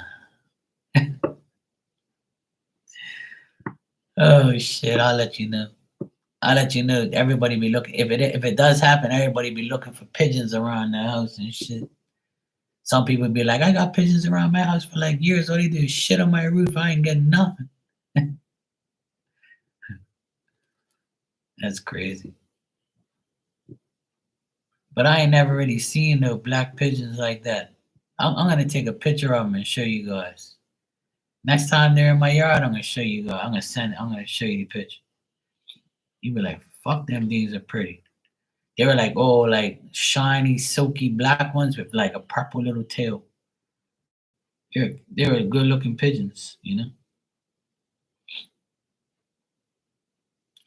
Speaker 1: Oh shit, I'll let you know. I'll let you know. Everybody be looking. If it does happen, everybody be looking for pigeons around the house and shit. Some people be like, I got pigeons around my house for like years. All they do is shit on my roof. I ain't getting nothing. That's crazy. But I ain't never really seen no black pigeons like that. I'm gonna take a picture of them and show you guys. Next time they're in my yard, I'm gonna show you guys. I'm gonna show you the picture. You be like, fuck them, these are pretty. They were like, oh, like shiny, silky black ones with like a purple little tail. They were good looking pigeons, you know.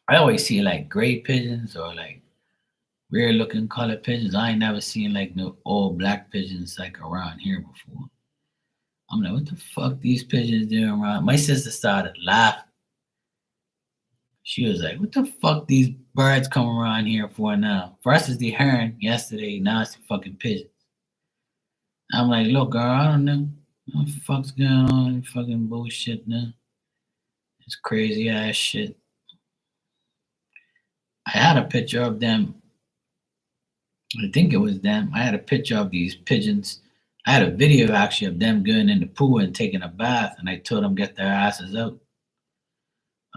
Speaker 1: I always see like gray pigeons or like weird looking colored pigeons. I ain't never seen like no all black pigeons like around here before. I'm like, what the fuck these pigeons doing around? My sister started laughing. She was like, what the fuck these birds come around here for now? First is the heron yesterday, now it's the fucking pigeons. I'm like, look, girl, I don't know. What the fuck's going on? Fucking bullshit now. It's crazy ass shit. I had a picture of them. I think it was them. I had a picture of these pigeons. I had a video actually of them going in the pool and taking a bath, and I told them get their asses out.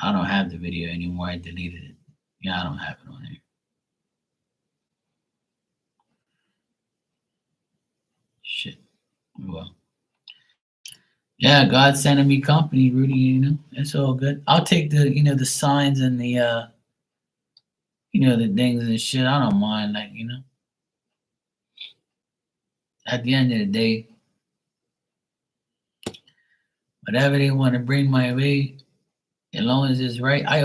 Speaker 1: I don't have the video anymore. I deleted it. Yeah, I don't have it on here. Shit. Well, yeah, God's sending me company, Rudy. You know, it's all good. I'll take the signs and the things and shit. I don't mind. Like, at the end of the day, whatever they want to bring my way, as long as it's right. I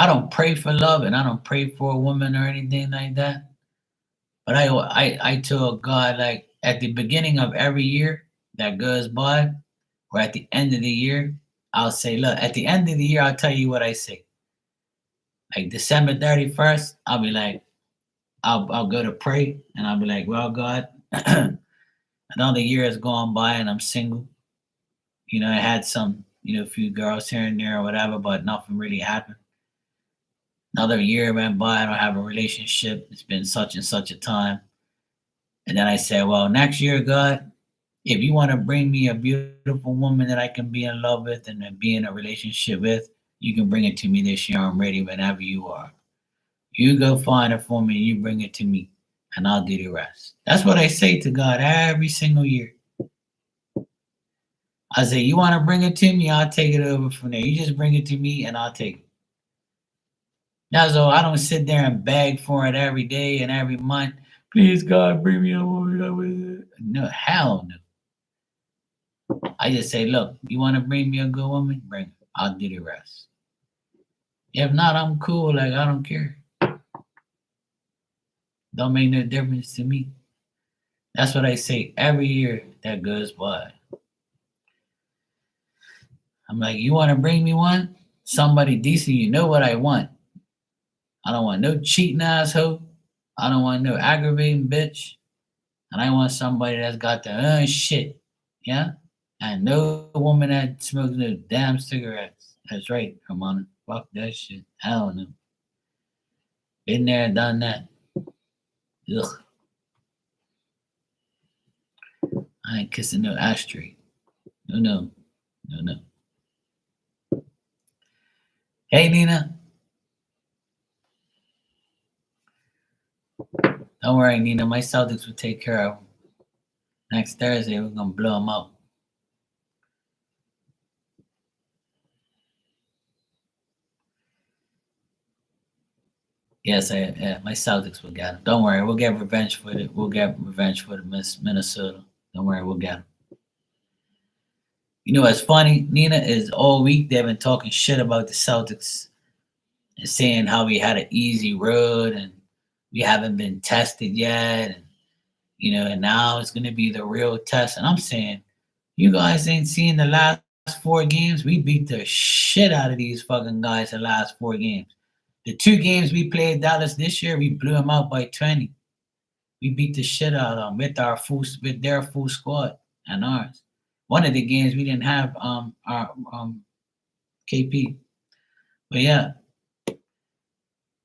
Speaker 1: don't pray for love and I don't pray for a woman or anything like that. But I tell God, like, at the beginning of every year that goes by, or at the end of the year, I'll say, look, at the end of the year, I'll tell you what I say. Like December 31st, I'll be like, I'll go to pray and I'll be like, well, God, another year has gone by and I'm single. I had some, a few girls here and there or whatever, but nothing really happened. Another year went by, I don't have a relationship. It's been such and such a time. And then I said, well, next year, God, if you want to bring me a beautiful woman that I can be in love with and then be in a relationship with, you can bring it to me this year. I'm ready whenever you are. You go find it for me and you bring it to me, and I'll do the rest. That's what I say to God every single year. I say, you want to bring it to me, I'll take it over from there. You just bring it to me and I'll take it. Now, so I don't sit there and beg for it every day and every month. Please, God, bring me a woman. No, hell no. I just say, look, you want to bring me a good woman? Bring it. I'll do the rest. If not, I'm cool. Like, I don't care. Don't make no difference to me. That's what I say every year that goes by. I'm like, you want to bring me one? Somebody decent, you know what I want. I don't want no cheating asshole. I don't want no aggravating bitch. And I want somebody that's got their own shit. Yeah? And no woman that smokes no damn cigarettes. That's right, Ramona. Fuck that shit. Hell no. Been there, done that. Ugh. I ain't kissing no ashtray. No, no. No, no. Hey, Nina. Don't worry, Nina. My Celtics will take care of them. Next Thursday, we're going to blow them out. Yes, my Celtics will get them. Don't worry, we'll get revenge for it. We'll get revenge for the Minnesota. Don't worry, we'll get them. You know what's funny, Nina, is all week they've been talking shit about the Celtics and saying how we had an easy road and we haven't been tested yet, and now it's going to be the real test. And I'm saying, You guys ain't seen the last 4 games. We beat the shit out of these fucking guys the last 4 games. The 2 games we played Dallas this year, we blew them out by 20. We beat the shit out of them with their full squad and ours. One of the games we didn't have our KP. But yeah,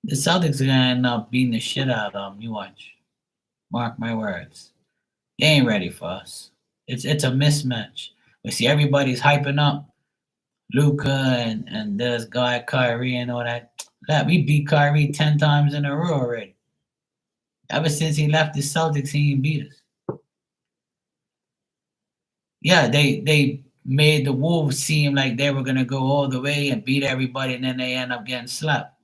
Speaker 1: the Celtics are gonna end up beating the shit out of them. You watch. Mark my words. They ain't ready for us. It's a mismatch. We see everybody's hyping up Luca and this guy Kyrie and all that. That we beat Kyrie 10 times in a row already. Ever since he left the Celtics, he ain't beat us. Yeah, they made the Wolves seem like they were gonna go all the way and beat everybody, and then they end up getting slapped.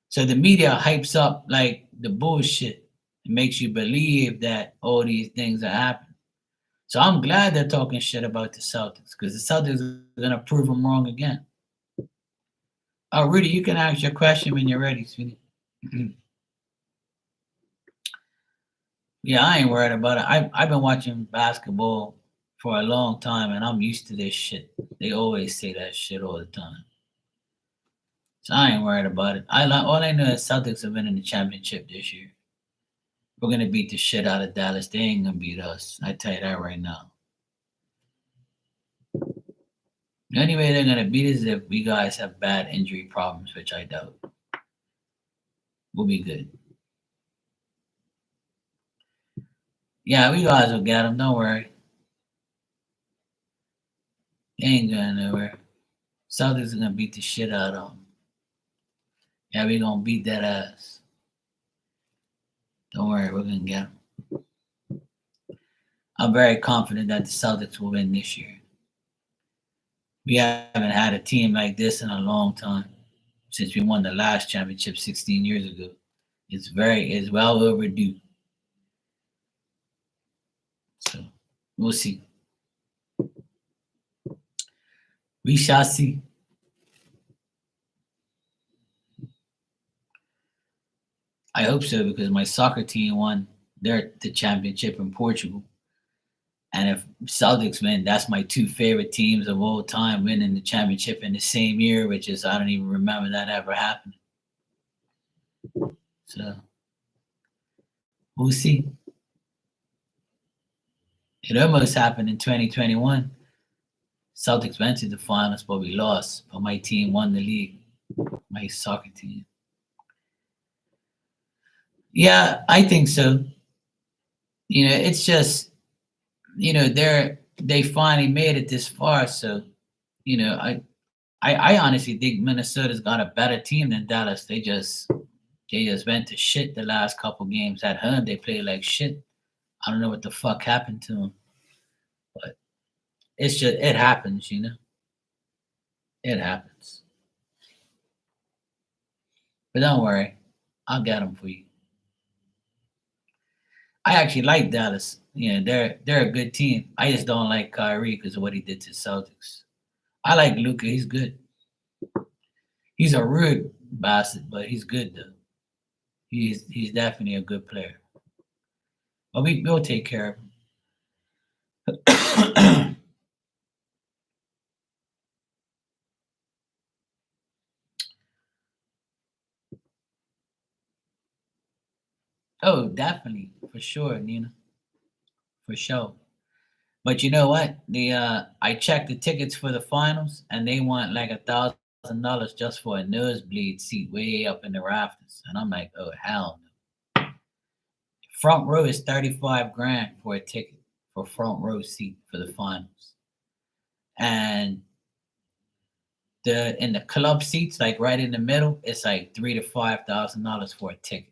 Speaker 1: So the media hypes up like the bullshit. It makes you believe that all these things are happening. So I'm glad they're talking shit about the Celtics because the Celtics are gonna prove them wrong again. Oh, Rudy, you can ask your question when you're ready, sweetie. Yeah, I ain't worried about it. I've been watching basketball for a long time, and I'm used to this shit. They always say that shit all the time, so I ain't worried about it. All I know is Celtics are winning the championship this year. We're gonna beat the shit out of Dallas. They ain't gonna beat us. I tell you that right now. The only way they're gonna beat us is if we guys have bad injury problems, which I doubt. We'll be good. Yeah, we guys will get them. Don't worry. They ain't going nowhere. Celtics are gonna beat the shit out of them. Yeah, we gonna beat that ass. Don't worry, we're gonna get them. I'm very confident that the Celtics will win this year. We haven't had a team like this in a long time since we won the last championship 16 years ago. It's well overdue. So we'll see. We shall see. I hope so because my soccer team won the championship in Portugal. And if Celtics win, that's my 2 favorite teams of all time winning the championship in the same year, which is I don't even remember that ever happening. So we'll see. It almost happened in 2021. Celtics went to the finals, but we lost. But my team won the league. My soccer team. Yeah, I think so. It's just they finally made it this far. So I honestly think Minnesota's got a better team than Dallas. They just went to shit the last couple games at home. They played like shit. I don't know what the fuck happened to them, but it happens. It happens. But don't worry, I'll get them for you. I actually like Dallas. They're a good team. I just don't like Kyrie because of what he did to Celtics. I like Luca. He's good. He's a rude bastard, but he's good though. He's definitely a good player. But we'll take care of him. Oh, definitely, for sure, Nina, for sure. But you know what? I checked the tickets for the finals, and they want like $1,000 just for a nosebleed seat way up in the rafters, and I'm like, oh hell no. Front row is 35 grand for a ticket for front row seat for the finals, and the in the club seats, like right in the middle, it's like $3,000 to $5,000 for a ticket.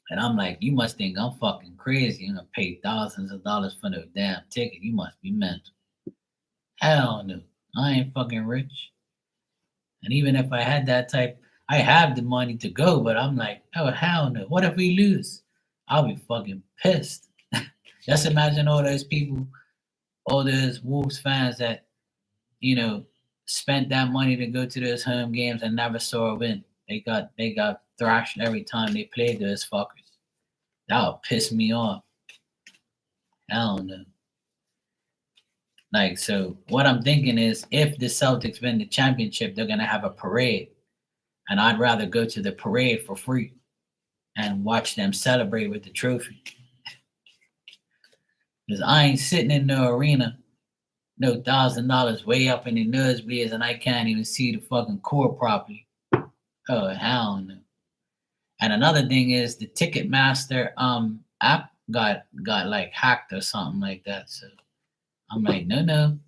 Speaker 1: And I'm like, you must think I'm fucking crazy. You're gonna pay thousands of dollars for no damn ticket. You must be mental. Hell no. I ain't fucking rich. And even if I had that type, I have the money to go, but I'm like, oh hell no. What if we lose? I'll be fucking pissed. Just imagine all those people, all those Wolves fans that, you know, spent that money to go to those home games and never saw a win. They got thrashed every time they played those fuckers. That would piss me off. I don't know. Like, so what I'm thinking is if the Celtics win the championship, they're gonna have a parade. And I'd rather go to the parade for free and watch them celebrate with the trophy. Because I ain't sitting in the arena, no $1,000 way up in the nosebleeds, and I can't even see the fucking court properly. Oh hell no. And another thing is the Ticketmaster app got like hacked or something like that. So I'm like, no, no.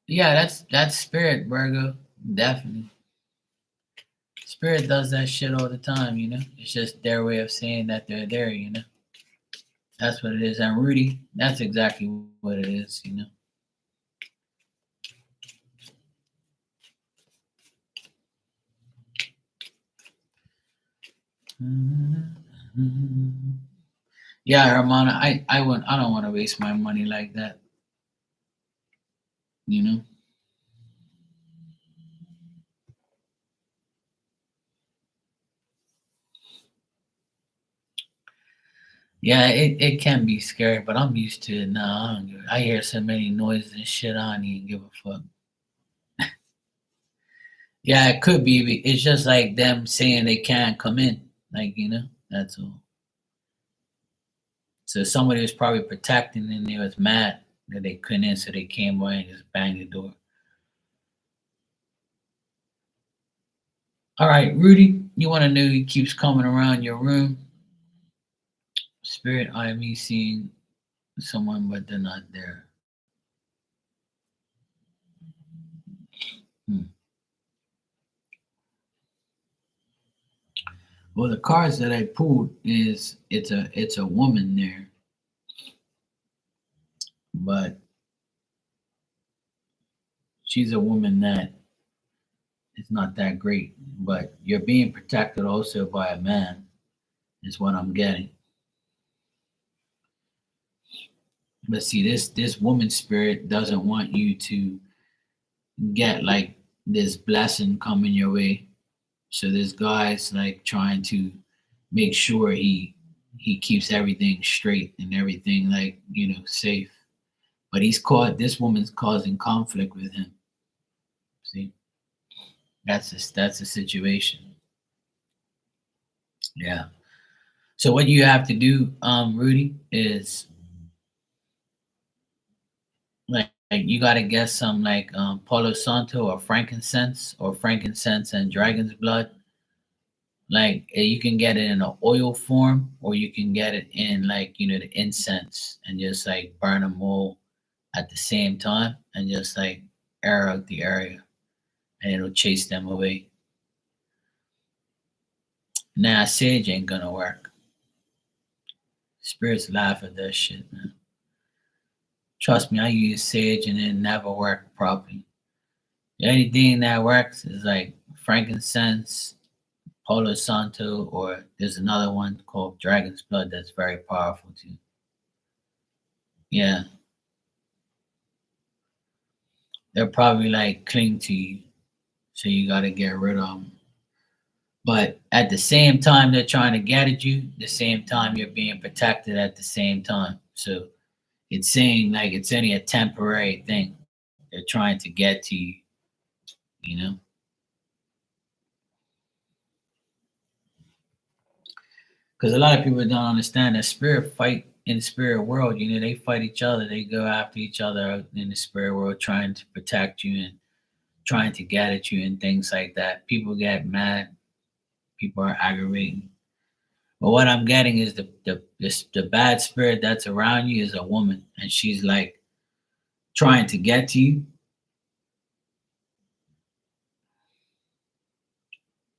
Speaker 1: Yeah, that's spirit, Virgo. Definitely. Spirit does that shit all the time, you know. It's just their way of saying that they're there, you know. That's what it is. And Rudy, that's exactly what it is, you know. Yeah, Hermana, I don't want to waste my money like that, you know. Yeah, it can be scary, but I'm used to it now. I hear so many noises and shit. I don't even give a fuck. Yeah, it could be. It's just like them saying they can't come in. Like, you know, that's all. So somebody was probably protecting and they was mad that they couldn't in, so they came by and just banged the door. All right, Rudy, you want to know he keeps coming around your room? Spirit, I am seeing someone, but they're not there. Hmm. Well, the cards that I pulled is it's a woman there, but she's a woman that is not that great. But you're being protected also by a man, is what I'm getting. But see, this woman spirit doesn't want you to get like this blessing coming your way. So this guy's like trying to make sure he keeps everything straight and everything like safe. But he's caught. This woman's causing conflict with him. See, that's a situation. Yeah. So what you have to do, Rudy, is like you got to get some like Palo Santo or frankincense and dragon's blood. Like you can get it in an oil form, or you can get it in like the incense and just like burn them all at the same time and just like air out the area and it'll chase them away. Nah, sage ain't gonna work. Spirits laugh at that shit, man. Trust me, I use sage and it never worked properly. The only thing that works is like frankincense, Palo Santo, or there's another one called Dragon's Blood that's very powerful too. Yeah, they'll probably like cling to you, so you got to get rid of them. But at the same time, they're trying to get at you. The same time, you're being protected at the same time. So it's saying like it's only a temporary thing. They're trying to get to you, you know. Because a lot of people don't understand that spirit fight in the spirit world. They fight each other. They go after each other out in the spirit world, trying to protect you and trying to get at you and things like that. People get mad. People are aggravating. But what I'm getting is the bad spirit that's around you is a woman, and she's like trying to get to you,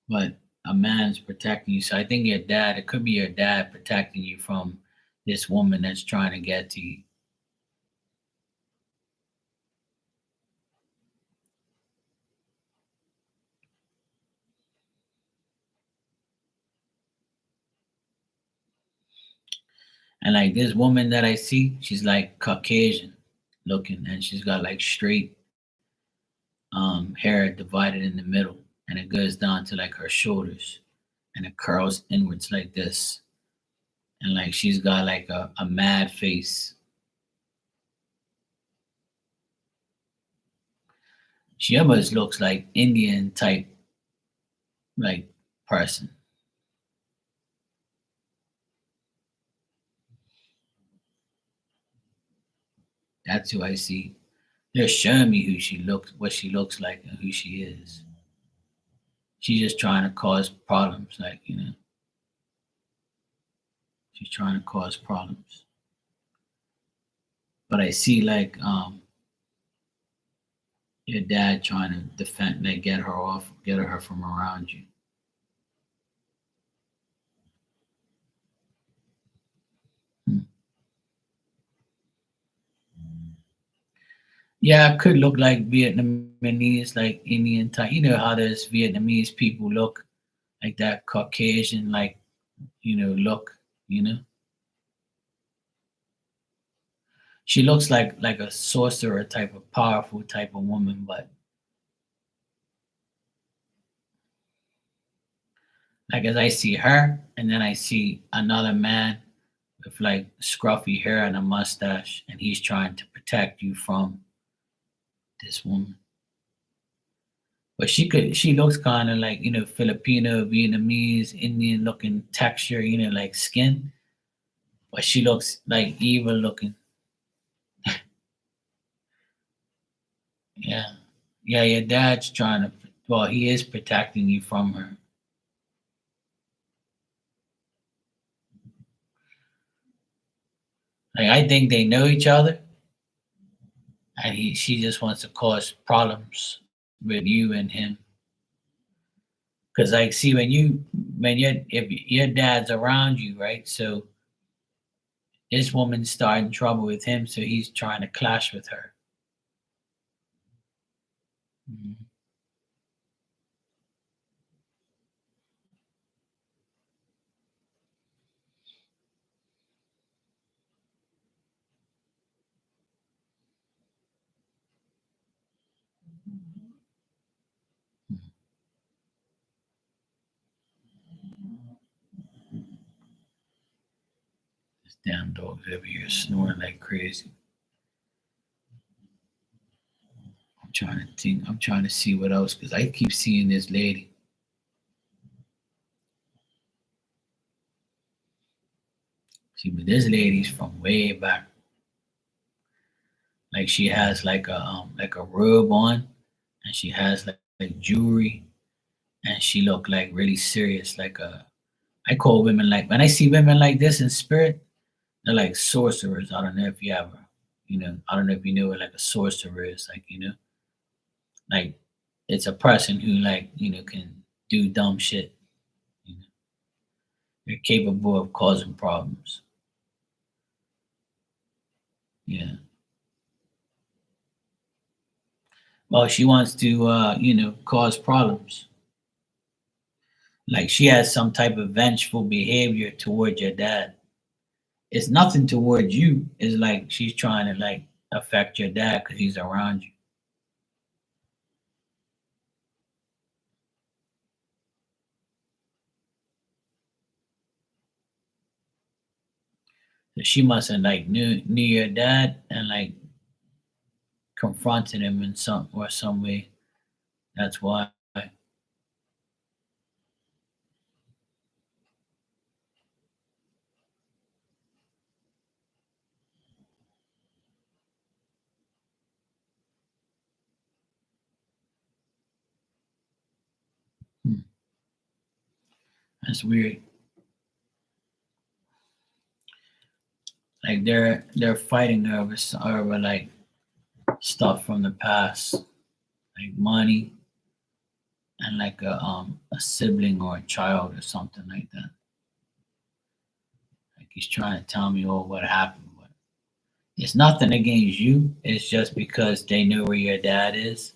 Speaker 1: but a man's protecting you. So I think your dad, it could be your dad protecting you from this woman that's trying to get to you. And like this woman that I see, she's like Caucasian. looking, and she's got like straight hair divided in the middle, and it goes down to like her shoulders, and it curls inwards like this, and like she's got like a mad face. She almost looks like Indian type like person. That's who I see. They're showing me who she looks, what she looks like, and who she is. She's just trying to cause problems, like she's trying to cause problems. But I see like your dad trying to defend, like get her off, get her from around you. Hmm. Yeah, it could look like Vietnamese, like Indian type. You know how those Vietnamese people look, like that Caucasian, like look. You know, she looks like a sorcerer type of powerful type of woman, but like as I see her, and then I see another man with like scruffy hair and a mustache, and he's trying to protect you from this woman. But she looks kind of like Filipino, Vietnamese, Indian looking texture, like skin. But she looks like evil looking. Yeah, yeah. Your dad's trying to. Well, he is protecting you from her. Like I think they know each other, and she just wants to cause problems with you and him. Because like, see, when your if your dad's around you, right? So this woman's starting trouble with him, so he's trying to clash with her. Mhm. This damn dog's over here snoring like crazy. I'm trying to think. I'm trying to see what else because I keep seeing this lady. See, but this lady's from way back. Like she has like a robe on, and she has like jewelry, and she look like really serious. Like I call women like when I see women like this in spirit, they're like sorcerers. I don't know if you ever, I don't know if you know what like a sorcerer is. Like like it's a person who like can do dumb shit. You know, they're capable of causing problems. Yeah. Well, she wants to, cause problems. Like she has some type of vengeful behavior toward your dad. It's nothing toward you. It's like she's trying to like affect your dad because he's around you. So she must have like knew your dad and like confronted him in some way. That's why. Hmm, that's weird. Like they're fighting over like stuff from the past, like money and like a sibling or a child or something like that. Like he's trying to tell me all what happened, but it's nothing against you. It's just because they know where your dad is.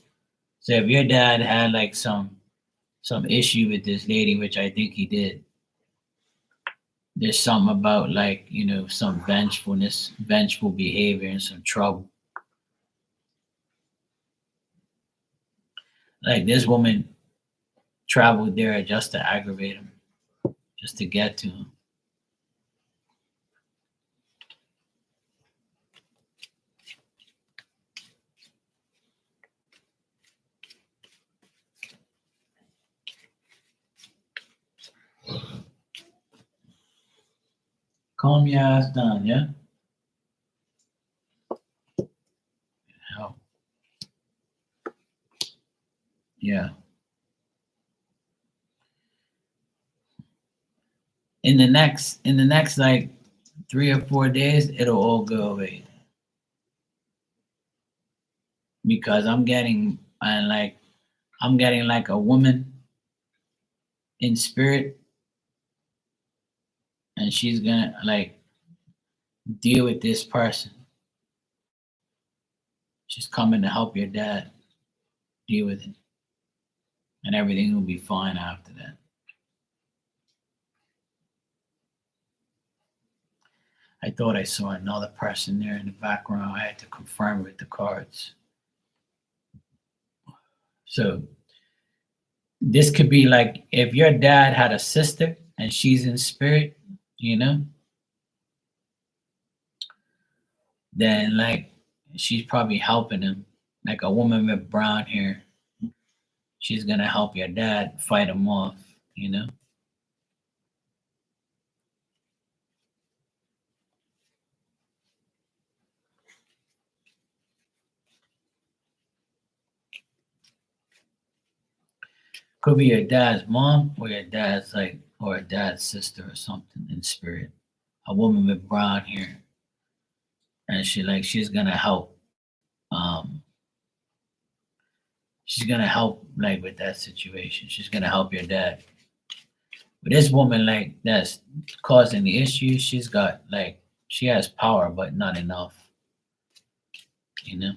Speaker 1: So if your dad had like some issue with this lady, which I think he did, there's something about like some vengeful behavior and some trouble. Like this woman traveled there just to aggravate him, just to get to him. Calm your ass down, yeah? Hell, yeah. In the next like 3 or 4 days, it'll all go away because I'm getting like a woman in spirit, and she's gonna like deal with this person. She's coming to help your dad deal with it, and everything will be fine after that. I thought I saw another person there in the background. I had to confirm with the cards. So this could be like if your dad had a sister and she's in spirit, you know, then like she's probably helping him. Like a woman with brown hair, she's gonna help your dad fight him off, you know. Could be your dad's mom or your dad's like or a dad's sister or something in spirit. A woman with brown hair, and she's gonna help. Um, she's gonna help like with that situation. She's gonna help your dad. But this woman like that's causing the issue, she's got like she has power but not enough, you know.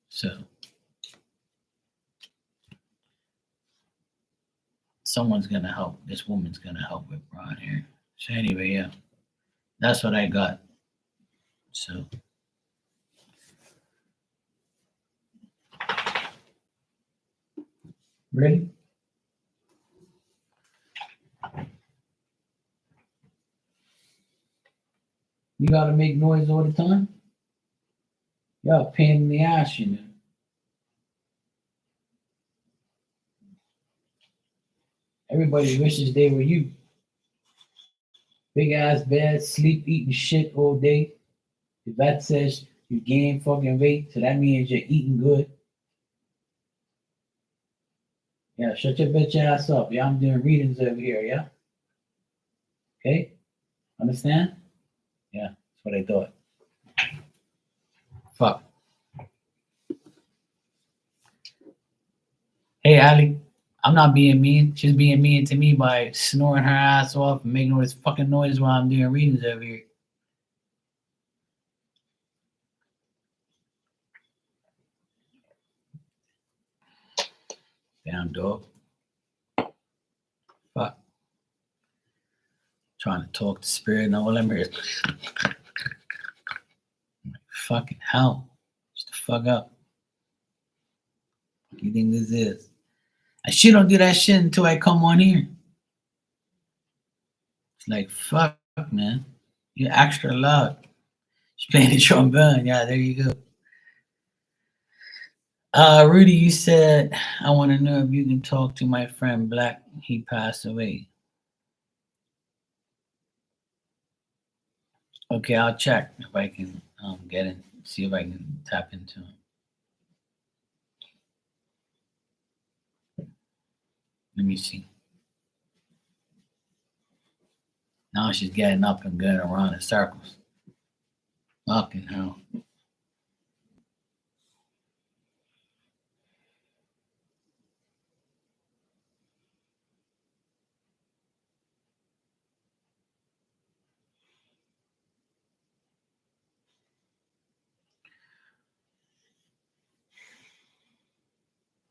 Speaker 1: So someone's gonna help. This woman's gonna help with brown hair. So anyway, yeah, that's what I got. So ready? You gotta make noise all the time. You're a pain in the ass, you know. Everybody wishes they were you. Big ass bed, sleep, eating shit all day. The vet says you gain fucking weight, so that means you're eating good. Yeah, shut your bitch ass up. Yeah, I'm doing readings over here, yeah? Okay? Understand? Yeah, that's what I thought. Fuck. Hey, Ali, I'm not being mean. She's being mean to me by snoring her ass off and making all this fucking noise while I'm doing readings over here. Damn dog. Fuck. Trying to talk to spirit and all I'm here. Fucking hell. Just the fuck up. What do you think this is? And she don't do that shit until I come on here. It's like, fuck, man. You're extra loud. She's playing the trombone. Yeah, there you go. Rudy, you said, I want to know if you can talk to my friend Black. He passed away. Okay, I'll check if I can get in, see if I can tap into him. Let me see. Now she's getting up and going around in circles. Fucking hell.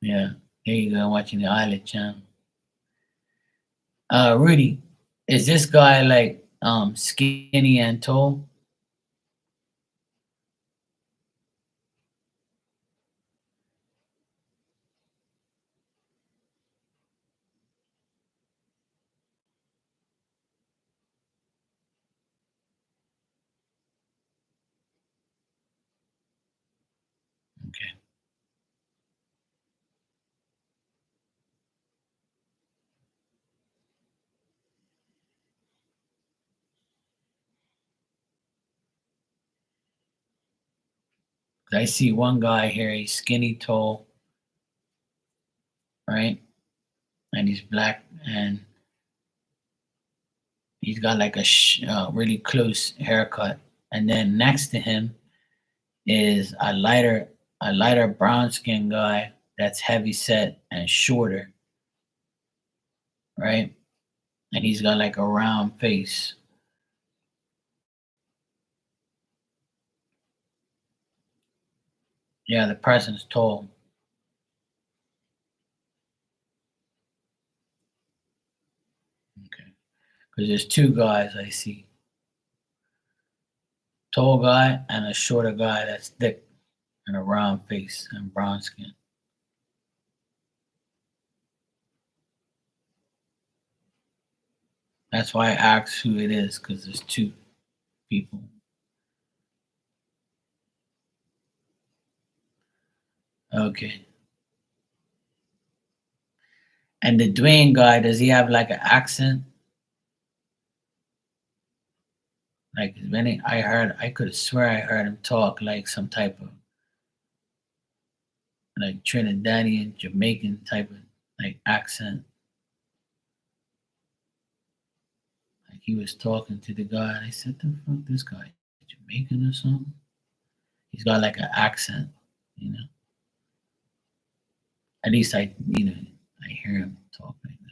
Speaker 1: Yeah, there you go, watching the Island channel. Rudy, is this guy like skinny and tall? I see one guy here, he's skinny, tall, right? And he's black, and he's got like a really close haircut. And then next to him is a lighter brown skinned guy that's heavy set and shorter, right? And he's got like a round face. Yeah, the person's tall. Okay. Because there's two guys I see. Tall guy and a shorter guy that's thick and a round face and brown skin. That's why I asked who it is, because there's two people. Okay. And the Dwayne guy, does he have like an accent? Like when I heard, I could swear I heard him talk like some type of like Trinidadian, Jamaican type of like accent. Like he was talking to the guy, and I said, "The fuck, this guy Jamaican or something?" He's got like an accent, you know. At least I hear him talk like that.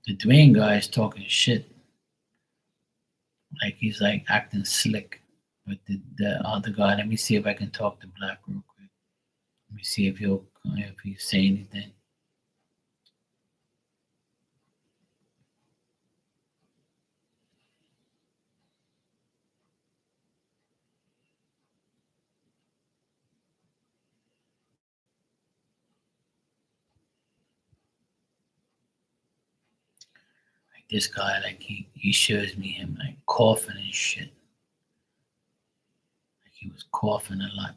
Speaker 1: The Dwayne guy is talking shit, like he's like acting slick. But the other guy, let me see if I can talk to Black real quick. Let me see if he'll say anything. Like this guy, like he shows me him like coughing and shit. Like he was coughing a lot.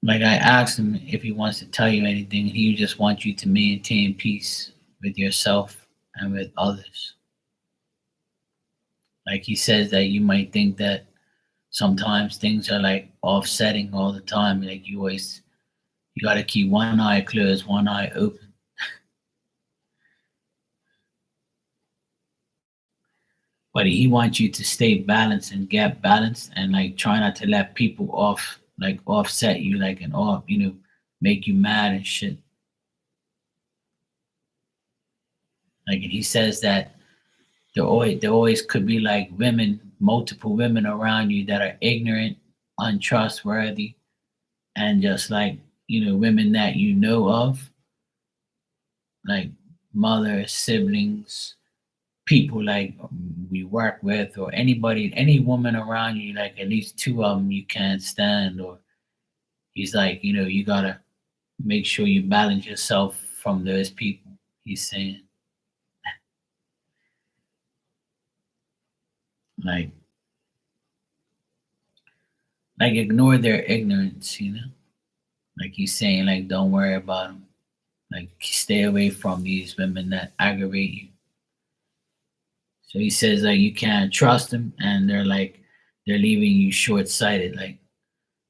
Speaker 1: Like I asked him if he wants to tell you anything, and he just wants you to maintain peace with yourself and with others. Like he says that you might think that sometimes things are like offsetting all the time. Like you got to keep one eye closed, one eye open. But he wants you to stay balanced and get balanced, and like try not to let people offset you, like and off, make you mad and shit. Like, and he says that there always could be like multiple women around you that are ignorant, untrustworthy, and just like women that you know of, like mothers, siblings, people like we work with, or any woman around you, like at least two of them you can't stand. Or he's like, you gotta make sure you balance yourself from those people. He's saying, like, ignore their ignorance. Like he's saying, like, don't worry about them. Like, stay away from these women that aggravate you. So he says like you can't trust them, and they're leaving you short sighted. Like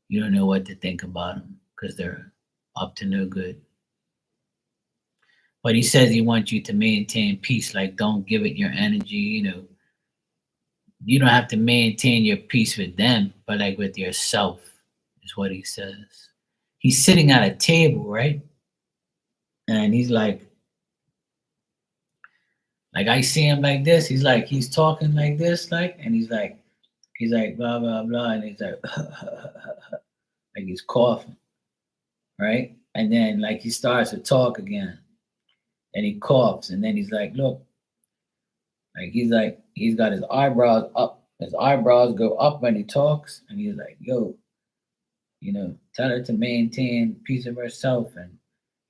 Speaker 1: you don't know what to think about them because they're up to no good. But he says he wants you to maintain peace. Like don't give it your energy. You don't have to maintain your peace with them, but like with yourself is what he says. He's sitting at a table, right? And he's Like I see him like this. He's talking like this, like, and he's like blah blah blah, and he's like like he's coughing, right? And then like he starts to talk again, and he coughs, and then he's like, like he's got his eyebrows up. His eyebrows go up when he talks, and he's like, "Yo, tell her to maintain peace of herself, and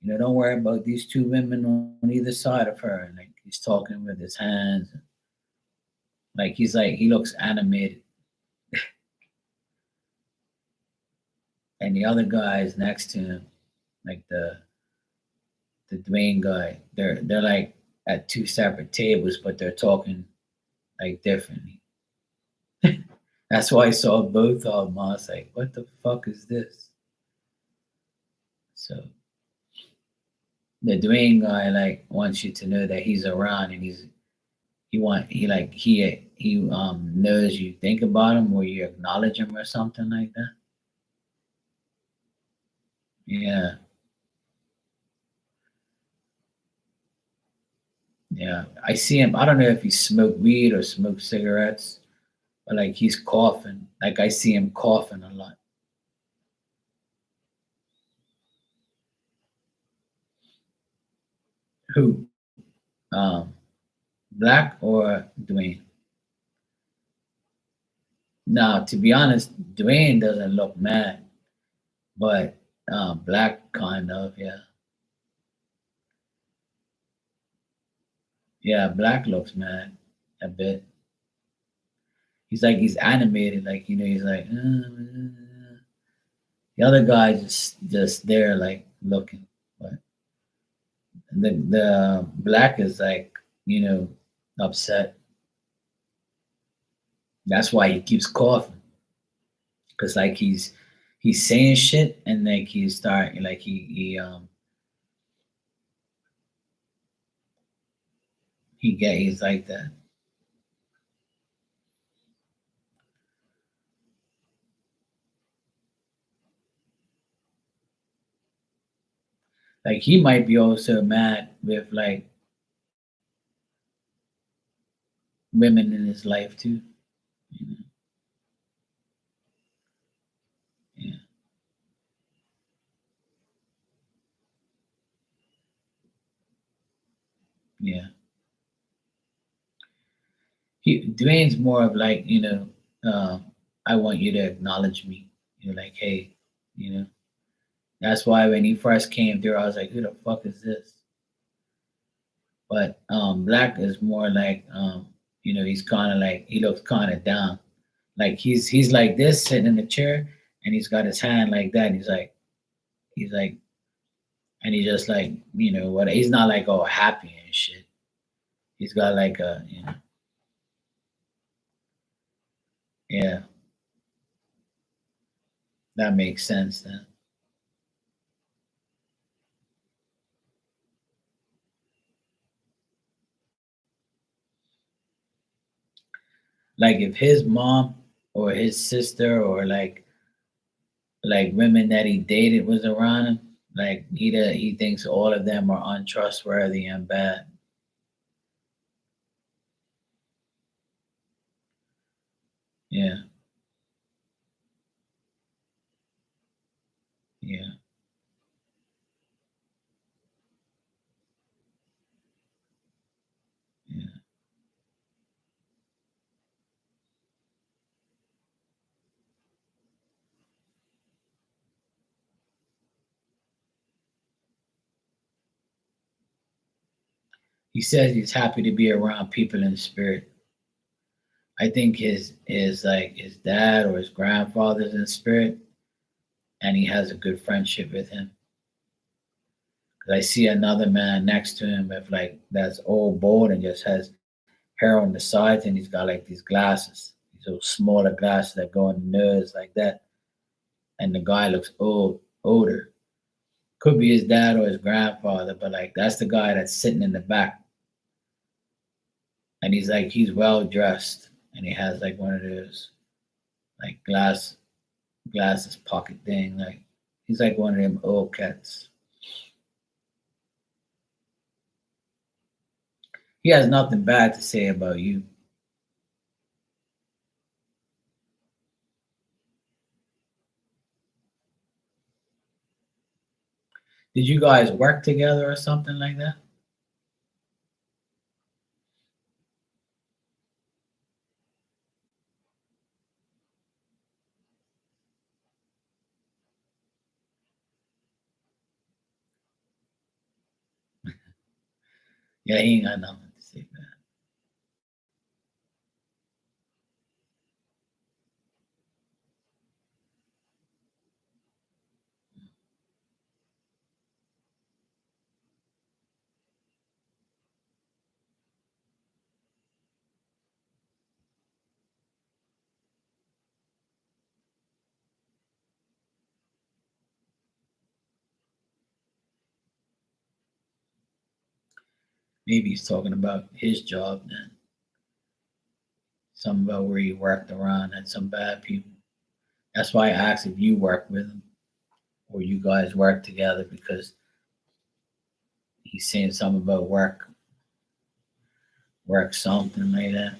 Speaker 1: don't worry about these two women on either side of her." And like he's talking with his hands, like he looks animated, and the other guys next to him, like the Dwayne guy, they're like at two separate tables, but they're talking like differently. That's why I saw both of them. I was like, what the fuck is this? So the Dwayne guy like wants you to know that he's around, and he knows you think about him or you acknowledge him or something like that. Yeah, yeah. I see him. I don't know if he smoked weed or smoked cigarettes, but like he's coughing. Like I see him coughing a lot. Who? Um, Black or Dwayne? Now, to be honest, Dwayne doesn't look mad, but Black kind of, yeah. Yeah, Black looks mad a bit. He's animated, like he's like the other guy just there like looking, but the Black is like you know upset. That's why he keeps coughing, because like he's saying shit, and like he's starting like he's like that. Like he might be also mad with like women in his life too. You know? Yeah, yeah. Dwayne's more of like I want you to acknowledge me. You're like, hey, you know. That's why when he first came through, I was like, who the fuck is this? But Black is more like he's kind of like he looks kind of down. Like he's like this sitting in the chair, and he's got his hand like that. And he's like, and he just like what? He's not like all happy and shit. He's got like yeah, that makes sense then. Like if his mom or his sister or like women that he dated was around him, like he thinks all of them are untrustworthy and bad. Yeah, yeah, yeah. He says he's happy to be around people in spirit. I think his dad or his grandfather's in spirit, and he has a good friendship with him. Cause I see another man next to him with like that's old bald and just has hair on the sides, and he's got like these glasses, these little smaller glasses that go on the nose like that. And the guy looks older. Could be his dad or his grandfather, but like that's the guy that's sitting in the back, and he's well dressed, and he has like one of those like glasses pocket thing. Like he's like one of them old cats. He has nothing bad to say about you. Did you guys work together or something like that? Yeah, he ain't got nothing to say bad. Maybe he's talking about his job then. Something about where he worked around and some bad people. That's why I asked if you work with him or you guys work together because he's saying something about work something like that.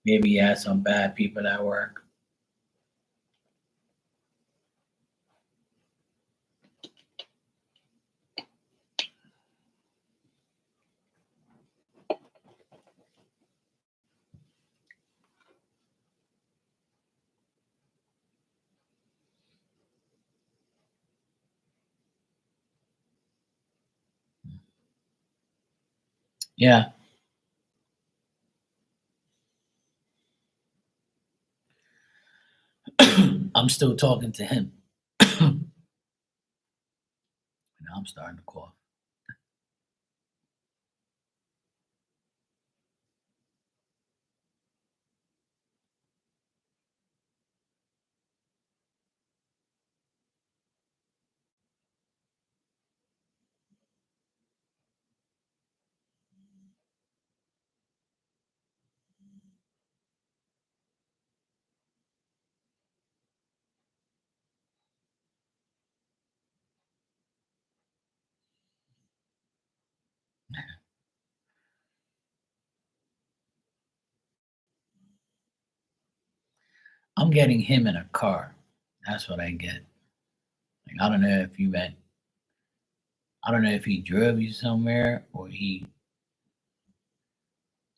Speaker 1: Maybe he has some bad people at work. Yeah, I'm still talking to him. And I'm starting to cough. I'm getting him in a car. That's what I get. Like I don't know if you went. I don't know if he drove you somewhere or he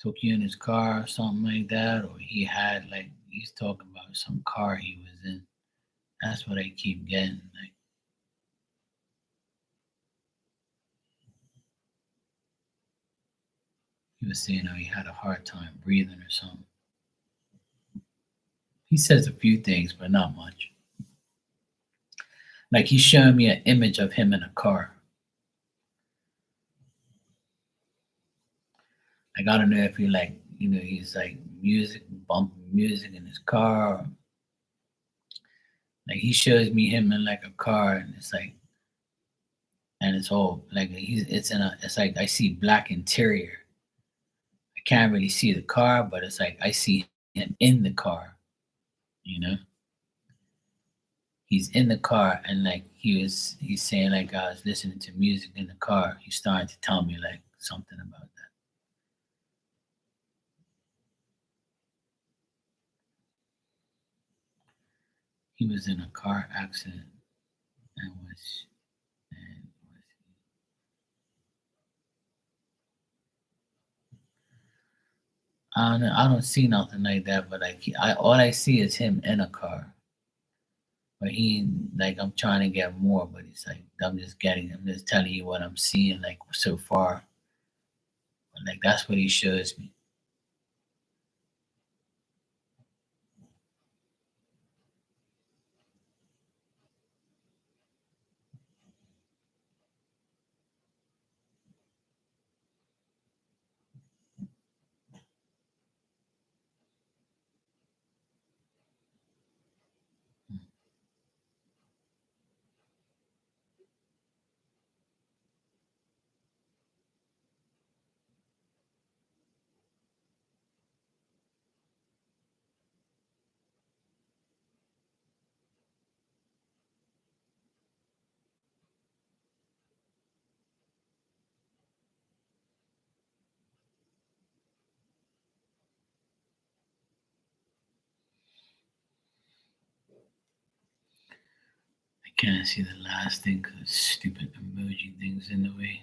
Speaker 1: took you in his car or something like that, or he had like he's talking about some car he was in. That's what I keep getting. Like he was saying how he had a hard time breathing or something. He says a few things, but not much. Like he's showing me an image of him in a car. Like I don't know if he like he's like music bumping music in his car. Or, like he shows me him in like a car, and it's like and it's all like it's like I see black interior. I can't really see the car, but it's like I see him in the car. You know, he's in the car, and like he's saying like I was listening to music in the car. He's starting to tell me like something about that. He was in a car accident and was I don't see nothing like that, but like I all I see is him in a car. But he like I'm trying to get more, but it's like I'm just telling you what I'm seeing like so far. But like that's what he shows me. Can't see the last thing because stupid emoji things in the way.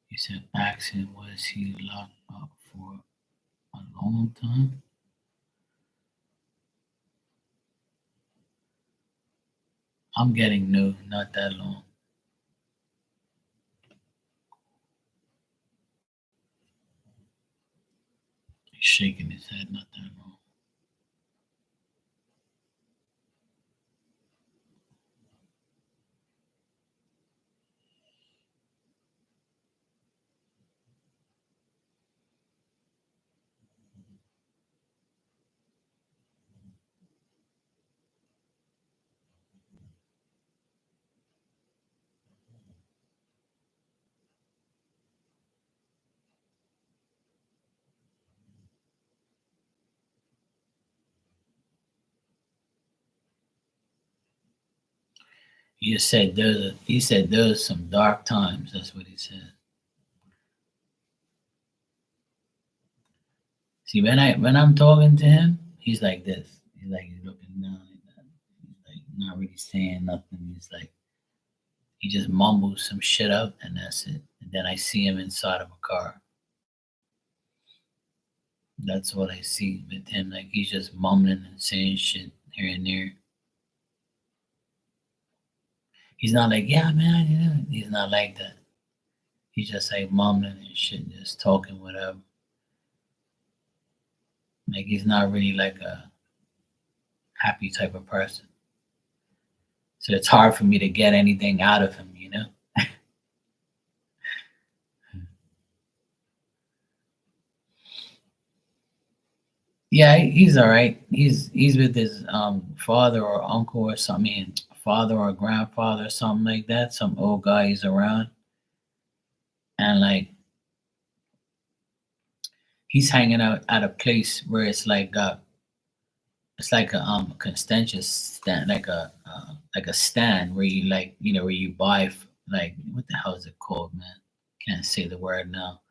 Speaker 1: He said, asking was he locked up for a long time? I'm getting no, not that long. He's shaking his head, not that long. He said there's some dark times. That's what he said. See, when I'm talking to him, he's like this. He's like he's looking down like that. He's like not really saying nothing. He's like he just mumbles some shit out and that's it. And then I see him inside of a car. That's what I see with him. Like he's just mumbling and saying shit here and there. He's not like, yeah, man, you know. He's not like that. He's just like mumbling and shit, just talking whatever. Like he's not really like a happy type of person. So it's hard for me to get anything out of him, you know? Yeah, he's all right. He's with his father or uncle or something, father or grandfather or something like that. Some old guy he's around, and like he's hanging out at a place where it's like a contentious stand, like a stand where you like where you buy like what the hell is it called, man? Can't say the word now.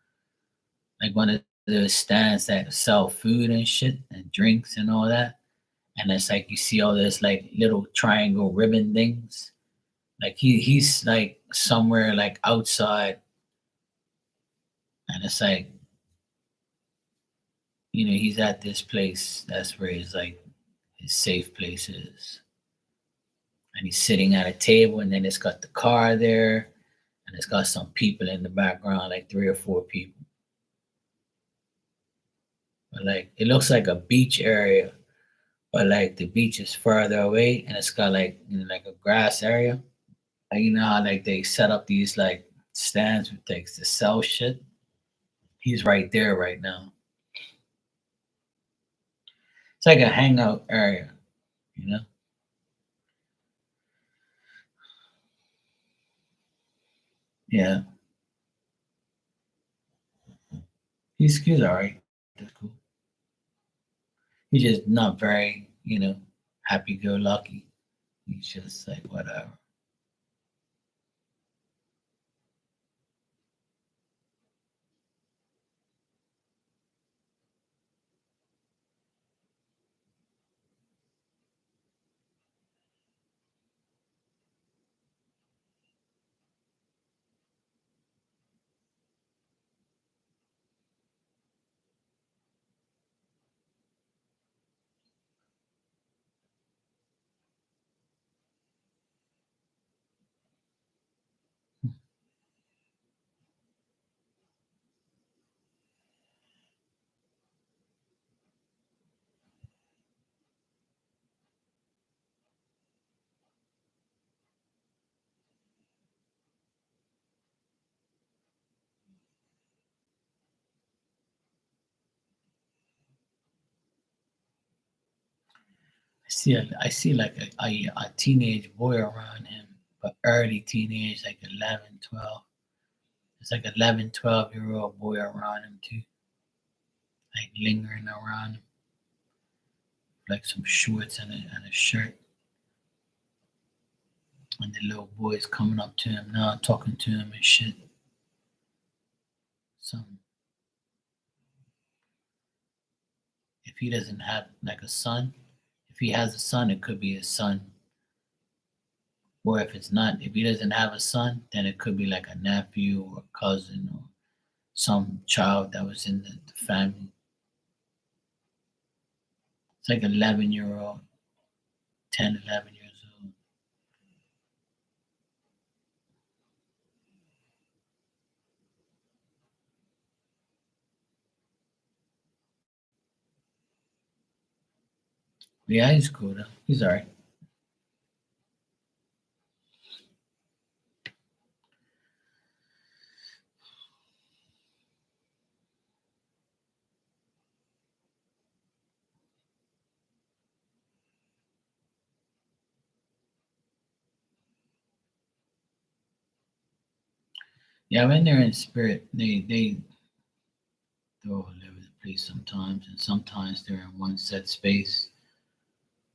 Speaker 1: Like one of those stands that sell food and shit and drinks and all that. And it's like you see all this like little triangle ribbon things. Like he's like somewhere like outside, and it's like he's at this place. That's where his like his safe place is, and he's sitting at a table, and then it's got the car there, and it's got some people in the background, like three or four people. But like it looks like a beach area, but like the beach is further away, and it's got like like a grass area. Like how like they set up these like stands with things to sell shit. He's right there right now. It's like a hangout area, you know? Yeah. He's all right. That's cool. He's just not very, happy go lucky. He's just like whatever. I see like a teenage boy around him, but early teenage, like 11, 12. It's like 11, 12-year old boy around him too, like lingering around him, like some shorts and a shirt. And the little boy's coming up to him now, talking to him and shit. Some if he doesn't have like a son, if he has a son, it could be his son. Or if it's not, if he doesn't have a son, then it could be like a nephew or cousin or some child that was in the family. It's like 11-year old, 10, 11 years old. But yeah, he's cool though. He's alright. Yeah, when they're in spirit, they're all over the place sometimes, and sometimes they're in one set space.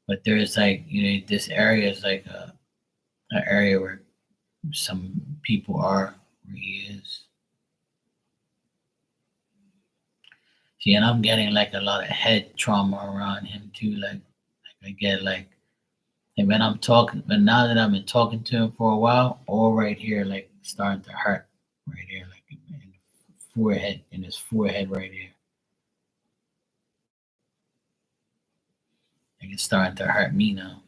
Speaker 1: But there's like, this area is like an area where some people are, where he is. See, and I'm getting like a lot of head trauma around him too. Like I get like, and when I'm talking, but now that I've been talking to him for a while, all right here, like starting to hurt right here, like in the forehead, in his forehead right here. Like it's starting to hurt me now.